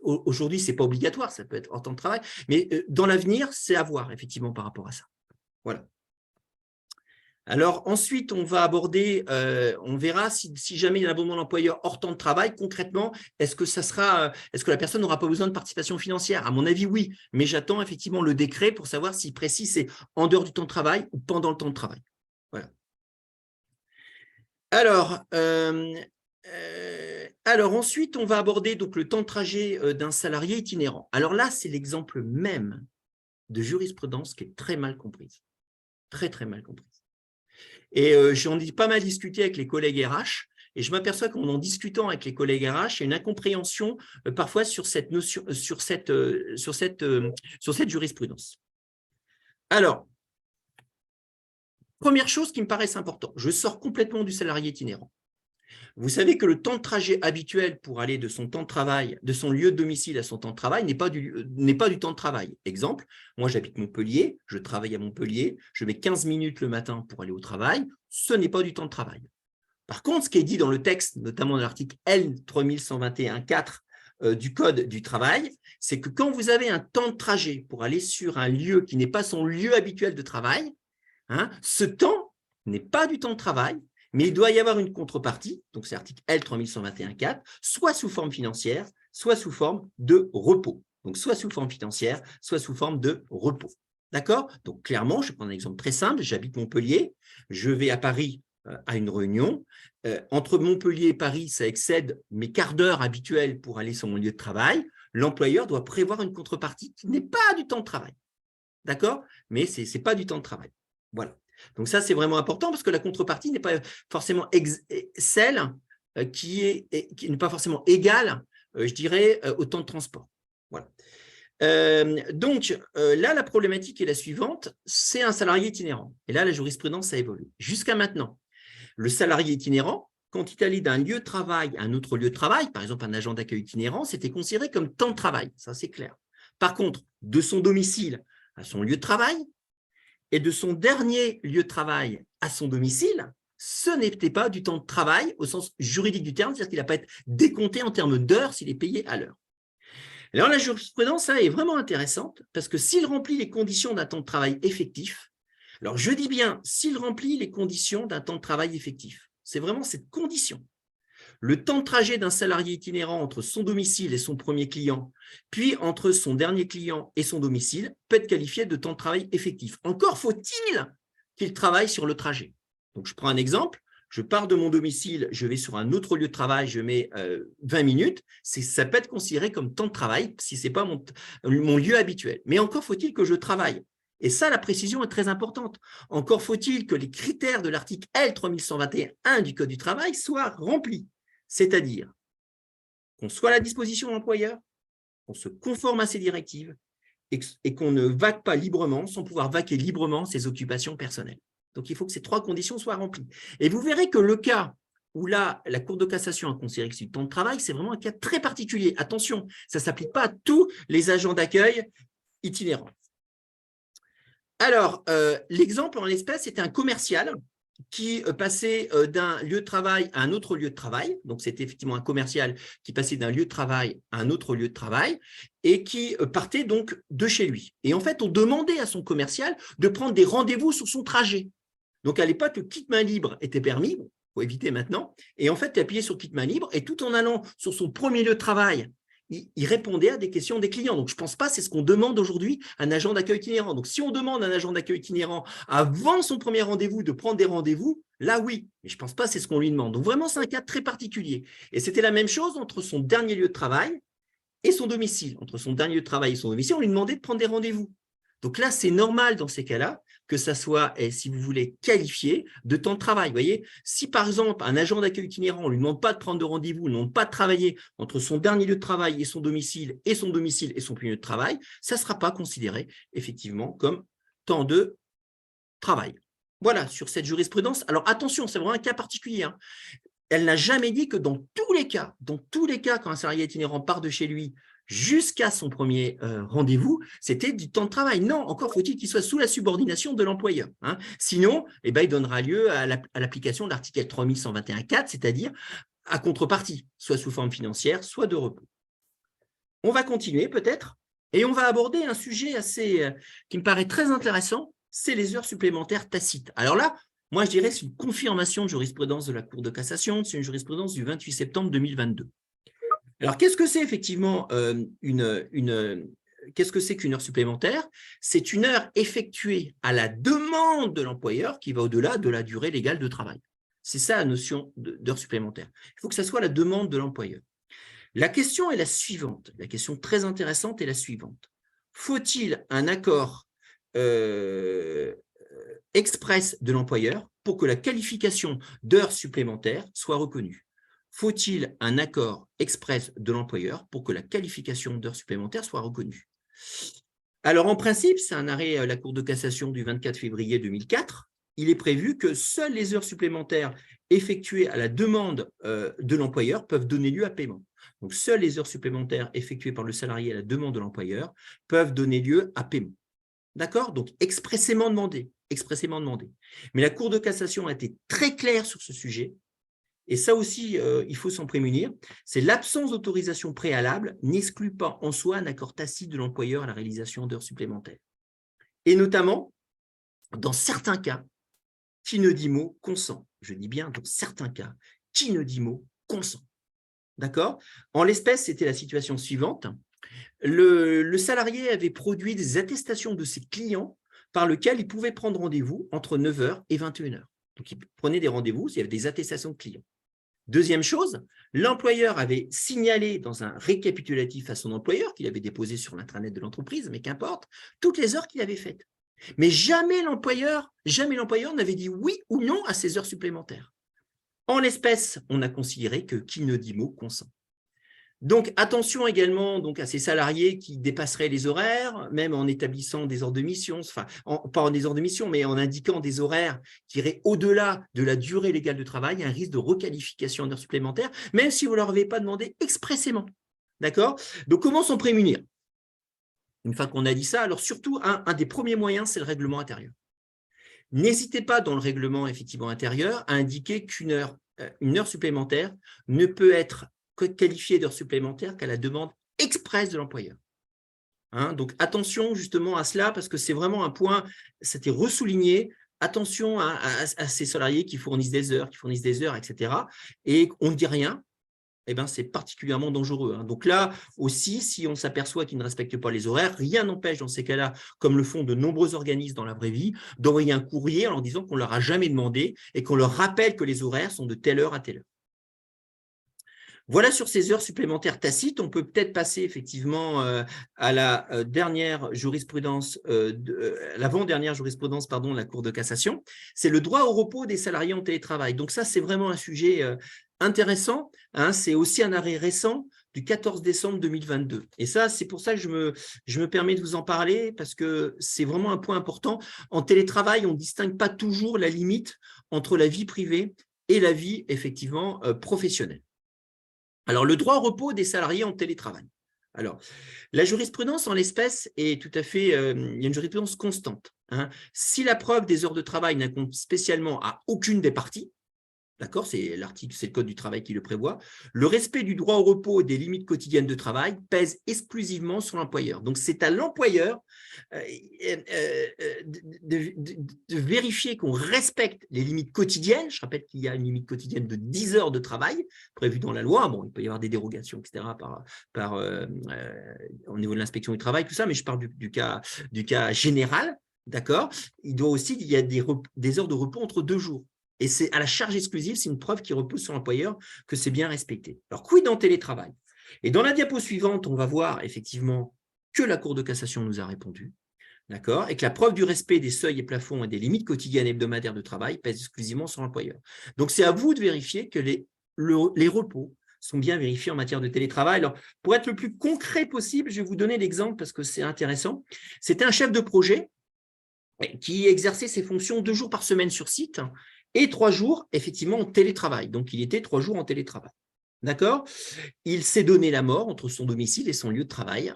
aujourd'hui, ce n'est pas obligatoire, ça peut être en temps de travail, mais dans l'avenir, c'est à voir, effectivement, par rapport à ça. Voilà. Alors, ensuite, on va aborder, on verra si jamais il y a un abonnement d'employeur hors temps de travail, concrètement, est-ce que la personne n'aura pas besoin de participation financière? À mon avis, oui, mais j'attends effectivement le décret pour savoir si précis c'est en dehors du temps de travail ou pendant le temps de travail. Voilà. Alors ensuite, on va aborder donc, le temps de trajet d'un salarié itinérant. Alors là, c'est l'exemple même de jurisprudence qui est très mal comprise. Très, très mal comprise. Et j'en ai pas mal discuté avec les collègues RH et je m'aperçois qu'en discutant avec les collègues RH, il y a une incompréhension parfois sur cette notion, sur cette jurisprudence. Alors, première chose qui me paraît importante, je sors complètement du salarié itinérant. Vous savez que le temps de trajet habituel pour aller de son temps de travail, de son lieu de domicile à son temps de travail n'est pas du temps de travail. Exemple, moi j'habite Montpellier, je travaille à Montpellier, je mets 15 minutes le matin pour aller au travail, ce n'est pas du temps de travail. Par contre, ce qui est dit dans le texte, notamment dans l'article L3121-4 du Code du travail, c'est que quand vous avez un temps de trajet pour aller sur un lieu qui n'est pas son lieu habituel de travail, ce temps n'est pas du temps de travail, mais il doit y avoir une contrepartie, donc c'est l'article L3121-4, soit sous forme financière, soit sous forme de repos. Donc, soit sous forme financière, soit sous forme de repos. D'accord? Donc, clairement, je prends un exemple très simple. J'habite Montpellier, je vais à Paris à une réunion. Entre Montpellier et Paris, ça excède mes quarts d'heure habituels pour aller sur mon lieu de travail. L'employeur doit prévoir une contrepartie qui n'est pas du temps de travail. D'accord? Mais ce n'est pas du temps de travail. Voilà. Donc, ça, c'est vraiment important parce que la contrepartie n'est pas forcément celle qui n'est pas forcément égale, je dirais, au temps de transport. Voilà. Donc, là, la problématique est la suivante, c'est un salarié itinérant. Et là, la jurisprudence a évolué. Jusqu'à maintenant, le salarié itinérant, quand il allait d'un lieu de travail à un autre lieu de travail, par exemple un agent d'accueil itinérant, c'était considéré comme temps de travail. Ça, c'est clair. Par contre, de son domicile à son lieu de travail, et de son dernier lieu de travail à son domicile, ce n'était pas du temps de travail au sens juridique du terme, c'est-à-dire qu'il n'a pas été décompté en termes d'heures s'il est payé à l'heure. Alors, la jurisprudence là, est vraiment intéressante parce que s'il remplit les conditions d'un temps de travail effectif, alors je dis bien s'il remplit les conditions d'un temps de travail effectif, c'est vraiment cette condition. Le temps de trajet d'un salarié itinérant entre son domicile et son premier client, puis entre son dernier client et son domicile, peut être qualifié de temps de travail effectif. Encore faut-il qu'il travaille sur le trajet. Donc, je prends un exemple. Je pars de mon domicile, je vais sur un autre lieu de travail, je mets 20 minutes. Ça peut être considéré comme temps de travail si ce n'est pas mon lieu habituel. Mais encore faut-il que je travaille. Et ça, la précision est très importante. Encore faut-il que les critères de l'article L3121-1 du Code du travail soient remplis. C'est-à-dire qu'on soit à la disposition de l'employeur, qu'on se conforme à ses directives et qu'on ne vaque pas librement sans pouvoir vaquer librement ses occupations personnelles. Donc, il faut que ces trois conditions soient remplies. Et vous verrez que le cas où là, la Cour de cassation a considéré que c'est du temps de travail, c'est vraiment un cas très particulier. Attention, ça ne s'applique pas à tous les agents d'accueil itinérants. Alors, l'exemple en l'espèce, c'était un commercial qui passait d'un lieu de travail à un autre lieu de travail. Donc, c'était effectivement un commercial qui passait d'un lieu de travail à un autre lieu de travail et qui partait donc de chez lui. Et en fait, on demandait à son commercial de prendre des rendez-vous sur son trajet. Donc, à l'époque, le kit main libre était permis. Il faut éviter maintenant. Et en fait, tu appuyais sur kit main libre et tout en allant sur son premier lieu de travail, il répondait à des questions des clients. Donc, je ne pense pas que c'est ce qu'on demande aujourd'hui à un agent d'accueil itinérant. Donc, si on demande à un agent d'accueil itinérant avant son premier rendez-vous de prendre des rendez-vous, là, oui. Mais je ne pense pas que c'est ce qu'on lui demande. Donc, vraiment, c'est un cas très particulier. Et c'était la même chose entre son dernier lieu de travail et son domicile. Entre son dernier lieu de travail et son domicile, on lui demandait de prendre des rendez-vous. Donc là, c'est normal dans ces cas-là que ça soit, si vous voulez, qualifié de temps de travail. Vous voyez, si par exemple, un agent d'accueil itinérant, on ne lui demande pas de prendre de rendez-vous, on ne lui demande pas de travailler entre son dernier lieu de travail et son domicile et son premier lieu de travail, ça ne sera pas considéré effectivement comme temps de travail. Voilà, sur cette jurisprudence. Alors attention, c'est vraiment un cas particulier. Elle n'a jamais dit que dans tous les cas, quand un salarié itinérant part de chez lui jusqu'à son premier rendez-vous, c'était du temps de travail. Non, encore faut-il qu'il soit sous la subordination de l'employeur. Hein. Sinon, il donnera lieu à l'application de l'article 3121.4, c'est-à-dire à contrepartie, soit sous forme financière, soit de repos. On va continuer peut-être, et on va aborder un sujet qui me paraît très intéressant, c'est les heures supplémentaires tacites. Alors là, moi je dirais que c'est une confirmation de jurisprudence de la Cour de cassation, c'est une jurisprudence du 28 septembre 2022. Alors, qu'est-ce que c'est effectivement qu'est-ce que c'est qu'une heure supplémentaire? C'est une heure effectuée à la demande de l'employeur qui va au-delà de la durée légale de travail. C'est ça la notion d'heure supplémentaire. Il faut que ça soit la demande de l'employeur. La question est la suivante, la question très intéressante est la suivante. Faut-il un accord express de l'employeur pour que la qualification d'heure supplémentaire soit reconnue? Faut-il un accord express de l'employeur pour que la qualification d'heure supplémentaire soit reconnue? Alors, en principe, c'est un arrêt la Cour de cassation du 24 février 2004. Il est prévu que seules les heures supplémentaires effectuées à la demande de l'employeur peuvent donner lieu à paiement. Donc, seules les heures supplémentaires effectuées par le salarié à la demande de l'employeur peuvent donner lieu à paiement. D'accord? Donc, expressément demandé. Mais la Cour de cassation a été très claire sur ce sujet. Et ça aussi, il faut s'en prémunir, c'est l'absence d'autorisation préalable n'exclut pas en soi un accord tacite de l'employeur à la réalisation d'heures supplémentaires. Et notamment, dans certains cas, qui ne dit mot consent. Je dis bien dans certains cas, qui ne dit mot consent. D'accord? En l'espèce, c'était la situation suivante. Le salarié avait produit des attestations de ses clients par lesquelles il pouvait prendre rendez-vous entre 9h et 21h. Donc, il prenait des rendez-vous, il y avait des attestations de clients. Deuxième chose, l'employeur avait signalé dans un récapitulatif à son employeur qu'il avait déposé sur l'intranet de l'entreprise, mais qu'importe, toutes les heures qu'il avait faites. Mais jamais l'employeur n'avait dit oui ou non à ces heures supplémentaires. En l'espèce, on a considéré que qui ne dit mot consent. Donc, attention également à ces salariés qui dépasseraient les horaires, même en établissant des ordres de mission, enfin, pas en des ordres de mission, mais en indiquant des horaires qui iraient au-delà de la durée légale de travail, il y a un risque de requalification en heures supplémentaires, même si vous ne leur avez pas demandé expressément. D'accord? Donc, comment s'en prémunir? Une fois qu'on a dit ça, alors surtout, un des premiers moyens, c'est le règlement intérieur. N'hésitez pas dans le règlement effectivement intérieur à indiquer qu'une heure supplémentaire ne peut être qualifié d'heure supplémentaire qu'à la demande expresse de l'employeur. Hein, donc, attention justement à cela parce que c'est vraiment un point, c'était ressouligné, attention à ces salariés qui fournissent des heures, etc. Et on ne dit rien, eh ben, c'est particulièrement dangereux. Hein. Donc là aussi, si on s'aperçoit qu'ils ne respectent pas les horaires, rien n'empêche dans ces cas-là, comme le font de nombreux organismes dans la vraie vie, d'envoyer un courrier en leur disant qu'on ne leur a jamais demandé et qu'on leur rappelle que les horaires sont de telle heure à telle heure. Voilà sur ces heures supplémentaires tacites, on peut peut-être passer effectivement à la dernière jurisprudence, l'avant-dernière jurisprudence de la Cour de cassation, c'est le droit au repos des salariés en télétravail. Donc ça, c'est vraiment un sujet intéressant, hein, c'est aussi un arrêt récent du 14 décembre 2022. Et ça, c'est pour ça que je me permets de vous en parler parce que c'est vraiment un point important. En télétravail, on ne distingue pas toujours la limite entre la vie privée et la vie effectivement professionnelle. Alors, le droit au repos des salariés en télétravail. Alors, la jurisprudence en l'espèce est tout à fait, il y a une jurisprudence constante. Hein. Si la preuve des heures de travail n'incombe spécialement à aucune des parties, d'accord, c'est l'article, c'est le Code du travail qui le prévoit, le respect du droit au repos et des limites quotidiennes de travail pèse exclusivement sur l'employeur. Donc, c'est à l'employeur de vérifier qu'on respecte les limites quotidiennes. Je rappelle qu'il y a une limite quotidienne de 10 heures de travail prévue dans la loi. Bon, il peut y avoir des dérogations, etc., au niveau de l'inspection du travail, tout ça, mais je parle du cas général, d'accord. Il y a des heures de repos entre 2 jours. Et c'est à la charge exclusive, c'est une preuve qui repose sur l'employeur que c'est bien respecté. Alors, quid dans le télétravail? Et dans la diapo suivante, on va voir effectivement que la Cour de cassation nous a répondu, d'accord, et que la preuve du respect des seuils et plafonds et des limites quotidiennes et hebdomadaires de travail pèse exclusivement sur l'employeur. Donc, c'est à vous de vérifier que les repos sont bien vérifiés en matière de télétravail. Alors, pour être le plus concret possible, je vais vous donner l'exemple parce que c'est intéressant. C'était un chef de projet qui exerçait ses fonctions 2 jours par semaine sur site et 3 jours, effectivement, en télétravail. Donc, il était 3 jours en télétravail. D'accord? Il s'est donné la mort entre son domicile et son lieu de travail.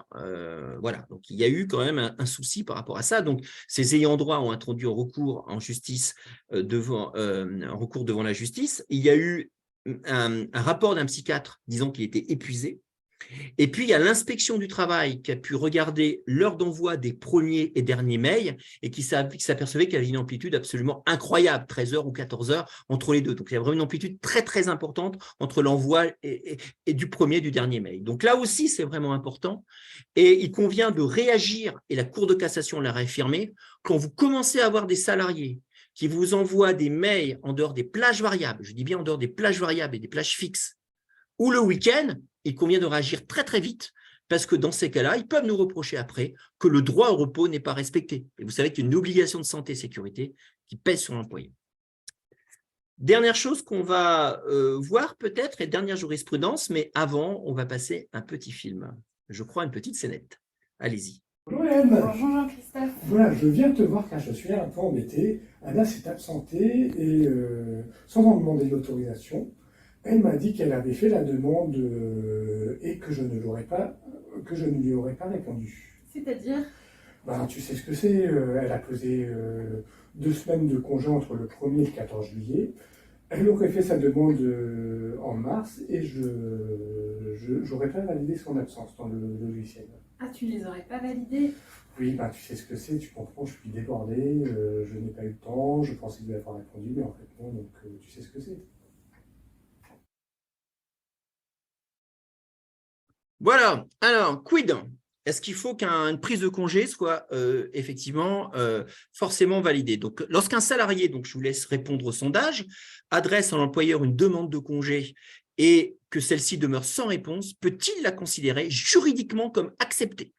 Voilà, donc il y a eu quand même un souci par rapport à ça. Donc, ses ayants droit ont introduit un recours en justice un recours devant la justice. Il y a eu un rapport d'un psychiatre disant qu'il était épuisé. Et puis, il y a l'inspection du travail qui a pu regarder l'heure d'envoi des premiers et derniers mails et qui s'apercevait qu'il y avait une amplitude absolument incroyable, 13 heures ou 14 heures entre les deux. Donc, il y a vraiment une amplitude très, très importante entre l'envoi et du premier et du dernier mail. Donc, là aussi, c'est vraiment important. Et il convient de réagir, et la Cour de cassation l'a réaffirmé, quand vous commencez à avoir des salariés qui vous envoient des mails en dehors des plages variables, je dis bien en dehors des plages variables et des plages fixes, ou le week-end, il convient de réagir très très vite parce que dans ces cas-là, ils peuvent nous reprocher après que le droit au repos n'est pas respecté. Et vous savez qu'il y a une obligation de santé et sécurité qui pèse sur l'employé. Dernière chose qu'on va voir peut-être, et dernière jurisprudence, mais avant, on va passer un petit film. Je crois une petite scénette. Allez-y. Bonjour Anne. Bonjour Jean-Christophe. Voilà, je viens te voir car je suis un peu embêté. Anna s'est absentée et sans en demander l'autorisation, elle m'a dit qu'elle avait fait la demande et que je ne lui aurais pas répondu. C'est-à-dire? Ben, tu sais ce que c'est, elle a posé 2 semaines de congé entre le 1er et le 14 juillet. Elle aurait fait sa demande en mars et je n'aurais pas validé son absence dans le logiciel. Ah, tu les aurais pas validés? Oui, ben, tu sais ce que c'est, tu comprends, je suis débordé, je n'ai pas eu le temps, je pensais lui avoir répondu, mais en fait non, donc tu sais ce que c'est. Voilà, alors, quid? Est-ce qu'il faut qu'une prise de congé soit effectivement forcément validée? Donc, lorsqu'un salarié, donc je vous laisse répondre au sondage, adresse à l'employeur une demande de congé et que celle-ci demeure sans réponse, peut-il la considérer juridiquement comme acceptée?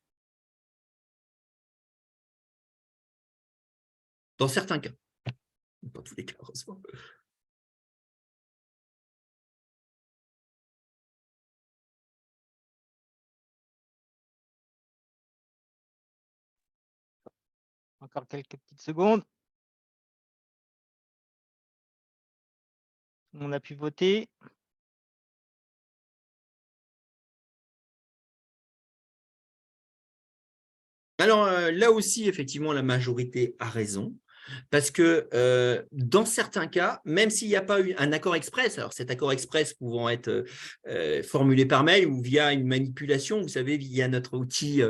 Dans certains cas. Pas tous les cas, heureusement. Encore quelques petites secondes. On a pu voter. Alors là aussi, effectivement, la majorité a raison. Parce que dans certains cas, même s'il n'y a pas eu un accord express, alors cet accord express pouvant être formulé par mail ou via une manipulation, vous savez, via notre outil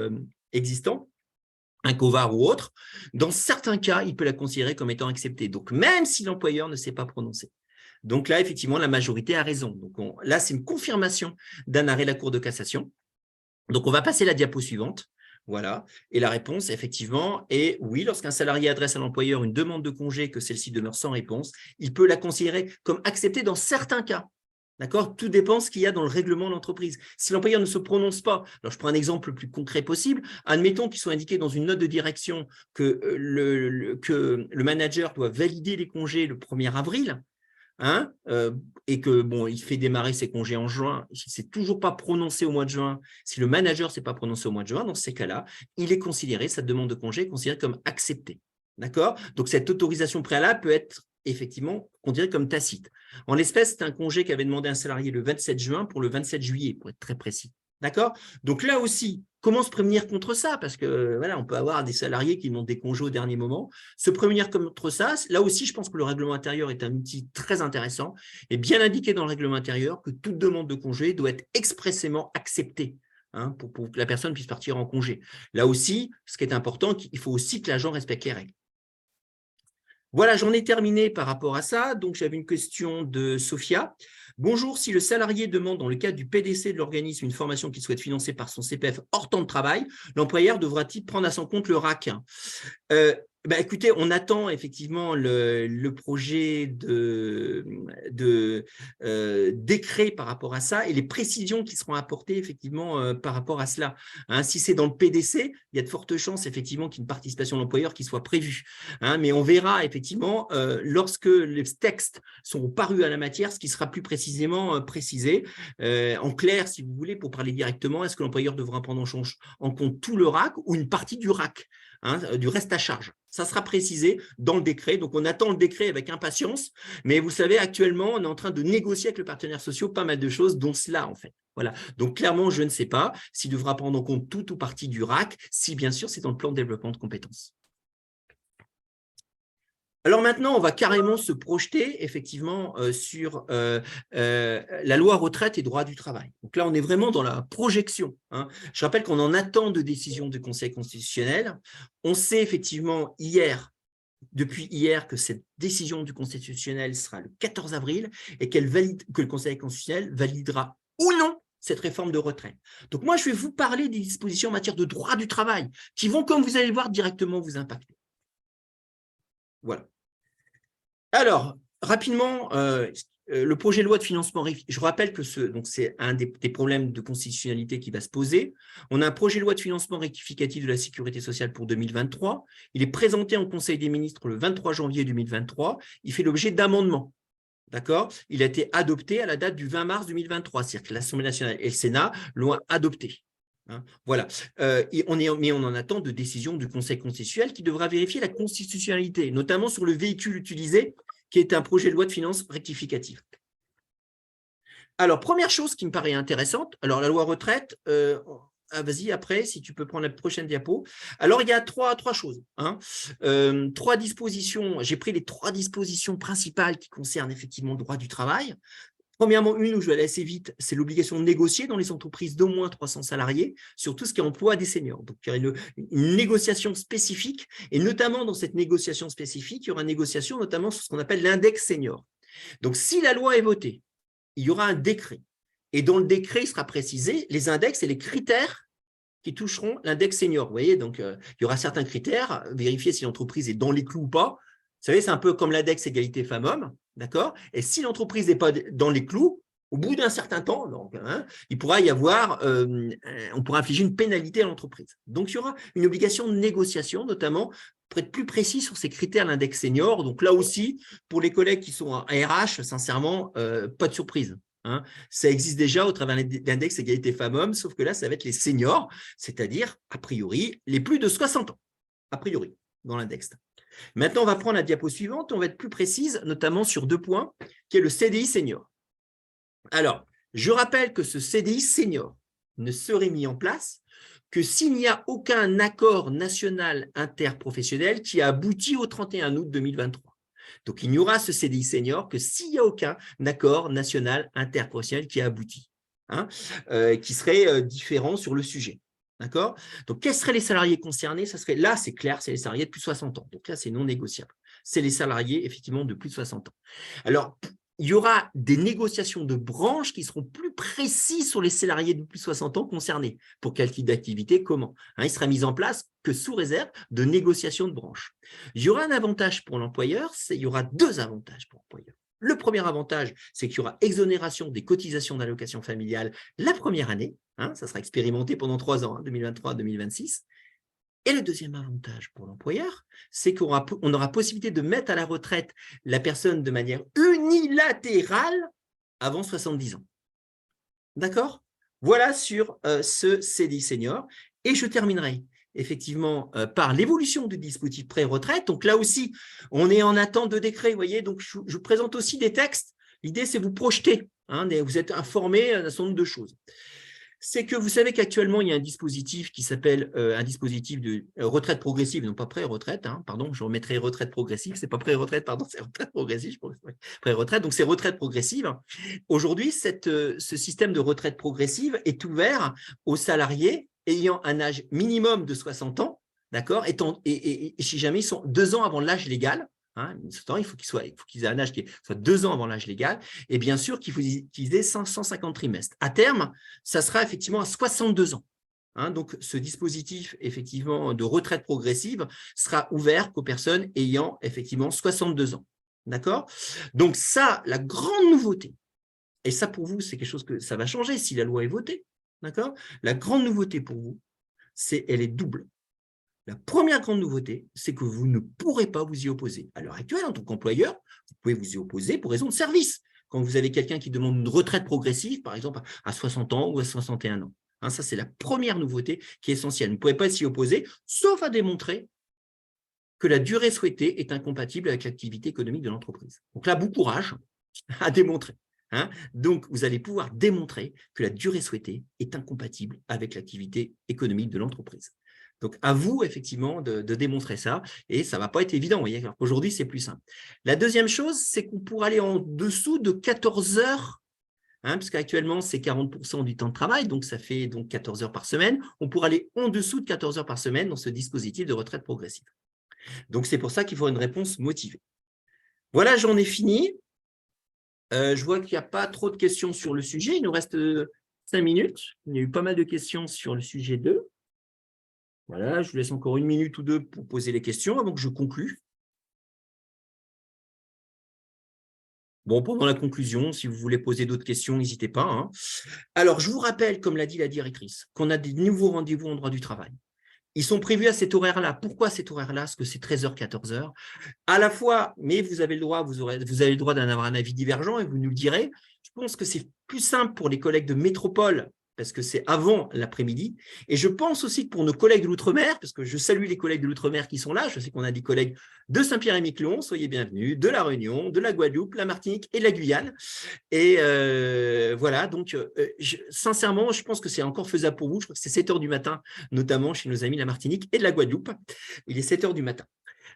existant, un COVAR ou autre, dans certains cas, il peut la considérer comme étant acceptée. Donc, même si l'employeur ne s'est pas prononcé. Donc là, effectivement, la majorité a raison. Donc là, c'est une confirmation d'un arrêt de la Cour de cassation. Donc, on va passer la diapo suivante. Voilà. Et la réponse, effectivement, est oui, lorsqu'un salarié adresse à l'employeur une demande de congé que celle-ci demeure sans réponse, il peut la considérer comme acceptée dans certains cas. D'accord? Tout dépend de ce qu'il y a dans le règlement de l'entreprise. Si l'employeur ne se prononce pas, alors je prends un exemple le plus concret possible, admettons qu'il soit indiqué dans une note de direction que le manager doit valider les congés le 1er avril, hein, et que bon, il fait démarrer ses congés en juin, il ne s'est toujours pas prononcé au mois de juin, si le manager ne s'est pas prononcé au mois de juin, dans ces cas-là, il est considéré, sa demande de congé est considérée comme acceptée. D'accord? Donc, cette autorisation préalable peut être effectivement considérée comme tacite. En l'espèce, c'est un congé qu'avait demandé un salarié le 27 juin pour le 27 juillet, pour être très précis. D'accord? Donc là aussi, comment se prémunir contre ça? Parce que voilà, on peut avoir des salariés qui demandent des congés au dernier moment. Se prémunir contre ça, là aussi, je pense que le règlement intérieur est un outil très intéressant et bien indiqué dans le règlement intérieur que toute demande de congé doit être expressément acceptée. Hein, pour que la personne puisse partir en congé. Là aussi, ce qui est important, il faut aussi que l'agent respecte les règles. Voilà, j'en ai terminé par rapport à ça. Donc, j'avais une question de Sophia. Bonjour, si le salarié demande dans le cadre du PDC de l'organisme une formation qu'il souhaite financer par son CPF hors temps de travail, l'employeur devra-t-il prendre à son compte le RAC? Écoutez, on attend effectivement le projet de décret par rapport à ça et les précisions qui seront apportées effectivement par rapport à cela. Hein, si c'est dans le PDC, il y a de fortes chances effectivement qu'il y ait une participation de l'employeur qui soit prévue. Hein, mais on verra effectivement lorsque les textes seront parus à la matière, ce qui sera plus précisément précisé. En clair, si vous voulez, pour parler directement, est-ce que l'employeur devra prendre en compte tout le RAC ou une partie du RAC? du reste à charge. Ça sera précisé dans le décret. Donc, on attend le décret avec impatience. Mais vous savez, actuellement, on est en train de négocier avec le partenaire social pas mal de choses, dont cela, en fait. Voilà. Donc, clairement, je ne sais pas s'il devra prendre en compte tout ou partie du RAC, si bien sûr, c'est dans le plan de développement de compétences. Alors maintenant, on va carrément se projeter effectivement sur la loi retraite et droit du travail. Donc là, on est vraiment dans la projection. Je rappelle qu'on en attend de décision du Conseil constitutionnel. On sait effectivement depuis hier, que cette décision du Conseil constitutionnel sera le 14 avril et que le Conseil constitutionnel validera ou non cette réforme de retraite. Donc moi, je vais vous parler des dispositions en matière de droit du travail qui vont, comme vous allez le voir, directement vous impacter. Voilà. Alors, rapidement, le projet de loi de financement, je rappelle que c'est un des problèmes de constitutionnalité qui va se poser. On a un projet de loi de financement rectificatif de la sécurité sociale pour 2023. Il est présenté en Conseil des ministres le 23 janvier 2023. Il fait l'objet d'amendements. D'accord ? Il a été adopté à la date du 20 mars 2023. C'est-à-dire que l'Assemblée nationale et le Sénat l'ont adopté. Voilà. Mais on en attend de décision du Conseil constitutionnel qui devra vérifier la constitutionnalité, notamment sur le véhicule utilisé, qui est un projet de loi de finances rectificatif. Alors, première chose qui me paraît intéressante, alors la loi retraite, vas-y, après, si tu peux prendre la prochaine diapo. Alors, il y a trois choses. Trois dispositions, j'ai pris les 3 dispositions principales qui concernent effectivement le droit du travail. Premièrement, une où je vais aller assez vite, c'est l'obligation de négocier dans les entreprises d'au moins 300 salariés sur tout ce qui est emploi des seniors. Donc, il y aura une négociation spécifique et notamment dans cette négociation spécifique, il y aura une négociation notamment sur ce qu'on appelle l'index senior. Donc, si la loi est votée, il y aura un décret. Et dans le décret, il sera précisé les index et les critères qui toucheront l'index senior. Vous voyez, donc il y aura certains critères, vérifier si l'entreprise est dans les clous ou pas. Vous savez, c'est un peu comme l'index égalité femmes-hommes, d'accord? Et si l'entreprise n'est pas dans les clous, au bout d'un certain temps, donc, il pourra y avoir, on pourra infliger une pénalité à l'entreprise. Donc, il y aura une obligation de négociation, notamment pour être plus précis sur ces critères l'index senior. Donc là aussi, pour les collègues qui sont en RH, sincèrement, pas de surprise. Ça existe déjà au travers de l'index égalité femmes-hommes, sauf que là, ça va être les seniors, c'est-à-dire, a priori, les plus de 60 ans, a priori, dans l'index. Maintenant, on va prendre la diapo suivante, on va être plus précise, notamment sur 2 points, qui est le CDI senior. Alors, je rappelle que ce CDI senior ne serait mis en place que s'il n'y a aucun accord national interprofessionnel qui a abouti au 31 août 2023. Donc, il n'y aura ce CDI senior que s'il n'y a aucun accord national interprofessionnel qui a abouti, qui serait différent sur le sujet. D'accord? Donc, quels seraient les salariés concernés? Ça serait, là, c'est clair, c'est les salariés de plus de 60 ans. Donc là, c'est non négociable. C'est les salariés, effectivement, de plus de 60 ans. Alors, il y aura des négociations de branches qui seront plus précises sur les salariés de plus de 60 ans concernés. Pour quel type d'activité, comment? Il sera mis en place que sous réserve de négociations de branches. Il y aura un avantage pour l'employeur, il y aura 2 avantages pour l'employeur. Le premier avantage, c'est qu'il y aura exonération des cotisations d'allocation familiale la première année. Ça sera expérimenté pendant 3 ans, 2023-2026. Et le deuxième avantage pour l'employeur, c'est qu'on aura possibilité de mettre à la retraite la personne de manière unilatérale avant 70 ans. D'accord? Voilà sur ce CDI senior. Et je terminerai effectivement par l'évolution du dispositif pré-retraite. Donc là aussi, on est en attente de décret. Vous voyez, donc je vous présente aussi des textes. L'idée, c'est vous projeter. Vous êtes informés d'un certain nombre de choses. C'est que vous savez qu'actuellement, il y a un dispositif qui s'appelle un dispositif de retraite progressive, non pas pré-retraite, pardon, je remettrai retraite progressive, c'est pas pré-retraite, pardon, c'est retraite progressive, pré-retraite, donc c'est retraite progressive. Aujourd'hui, ce système de retraite progressive est ouvert aux salariés ayant un âge minimum de 60 ans, d'accord, et si jamais ils sont 2 ans avant l'âge légal. Il faut qu'ils aient un âge qui soit 2 ans avant l'âge légal, et bien sûr qu'il faut qu'ils aient 150 trimestres. À terme, ça sera effectivement à 62 ans. Donc, ce dispositif effectivement de retraite progressive sera ouvert qu'aux personnes ayant effectivement 62 ans. D'accord? Donc, ça, la grande nouveauté, et ça pour vous, c'est quelque chose que ça va changer si la loi est votée. D'accord? La grande nouveauté pour vous, elle est double. La première grande nouveauté, c'est que vous ne pourrez pas vous y opposer. À l'heure actuelle, en tant qu'employeur, vous pouvez vous y opposer pour raison de service. Quand vous avez quelqu'un qui demande une retraite progressive, par exemple à 60 ans ou à 61 ans. Hein, ça, c'est la première nouveauté qui est essentielle. Vous ne pouvez pas s'y opposer, sauf à démontrer que la durée souhaitée est incompatible avec l'activité économique de l'entreprise. Donc là, bon courage à démontrer. Hein. Donc, vous allez pouvoir démontrer que la durée souhaitée est incompatible avec l'activité économique de l'entreprise. Donc, à vous, effectivement, de démontrer ça, et ça ne va pas être évident. Aujourd'hui, c'est plus simple. La deuxième chose, c'est qu'on pourra aller en dessous de 14 heures, hein, parce qu'actuellement, c'est 40% du temps de travail, donc ça fait donc 14 heures par semaine. On pourra aller en dessous de 14 heures par semaine dans ce dispositif de retraite progressive. Donc, c'est pour ça qu'il faut une réponse motivée. Voilà, j'en ai fini. Je vois qu'il n'y a pas trop de questions sur le sujet. Il nous reste 5 minutes. Il y a eu pas mal de questions sur le sujet 2. Voilà, je vous laisse encore 1 minute ou 2 pour poser les questions avant que je conclue. Bon, pendant la conclusion, si vous voulez poser d'autres questions, n'hésitez pas. Hein. Alors, je vous rappelle, comme l'a dit la directrice, qu'on a des nouveaux rendez-vous en droit du travail. Ils sont prévus à cet horaire-là. Pourquoi cet horaire-là? Parce que c'est 13h, 14h. À la fois, mais vous avez le droit, vous avez le droit d'avoir un avis divergent et vous nous le direz. Je pense que c'est plus simple pour les collègues de métropole parce que c'est avant l'après-midi. Et je pense aussi que pour nos collègues de l'Outre-mer, parce que je salue les collègues de l'Outre-mer qui sont là, je sais qu'on a des collègues de Saint-Pierre-et-Miquelon, soyez bienvenus, de La Réunion, de la Guadeloupe, la Martinique et de la Guyane. Et voilà, donc sincèrement, je pense que c'est encore faisable pour vous. Je crois que c'est 7h du matin, notamment chez nos amis de la Martinique et de la Guadeloupe. Il est 7h du matin.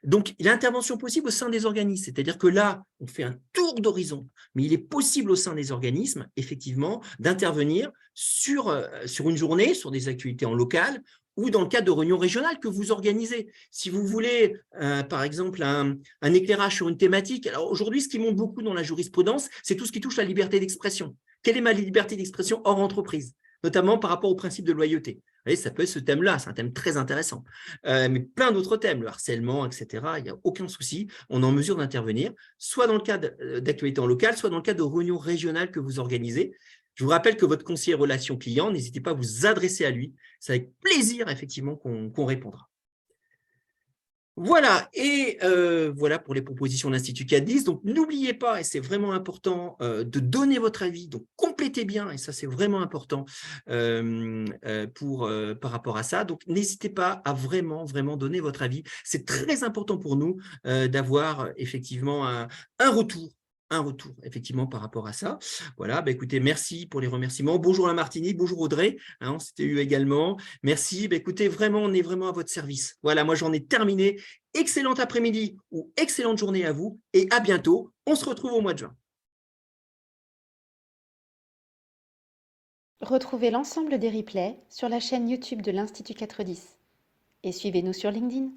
Donc, il y a intervention possible au sein des organismes, c'est-à-dire que là, on fait un tour d'horizon, mais il est possible au sein des organismes, effectivement, d'intervenir sur une journée, sur des activités en local ou dans le cadre de réunions régionales que vous organisez. Si vous voulez, par exemple, un éclairage sur une thématique, alors aujourd'hui, ce qui monte beaucoup dans la jurisprudence, c'est tout ce qui touche à la liberté d'expression. Quelle est ma liberté d'expression hors entreprise, notamment par rapport au principe de loyauté? Vous voyez, ça peut être ce thème-là, c'est un thème très intéressant. Mais plein d'autres thèmes, le harcèlement, etc., il n'y a aucun souci, on est en mesure d'intervenir, soit dans le cadre d'actualité en local, soit dans le cadre de réunions régionales que vous organisez. Je vous rappelle que votre conseiller relations clients, n'hésitez pas à vous adresser à lui, c'est avec plaisir, effectivement, qu'on répondra. Voilà, et voilà pour les propositions de l'Institut 410. Donc, n'oubliez pas, et c'est vraiment important, de donner votre avis. Donc, complétez bien, et ça, c'est vraiment important par rapport à ça. Donc, n'hésitez pas à vraiment, vraiment donner votre avis. C'est très important pour nous d'avoir effectivement un retour. Effectivement, par rapport à ça. Voilà, bah, écoutez, merci pour les remerciements. Bonjour la Martinique, bonjour Audrey, hein, on s'était eu également. Merci, bah, écoutez, vraiment, on est vraiment à votre service. Voilà, moi j'en ai terminé. Excellent après-midi ou excellente journée à vous et à bientôt. On se retrouve au mois de juin. Retrouvez l'ensemble des replays sur la chaîne YouTube de l'Institut 410 et suivez-nous sur LinkedIn.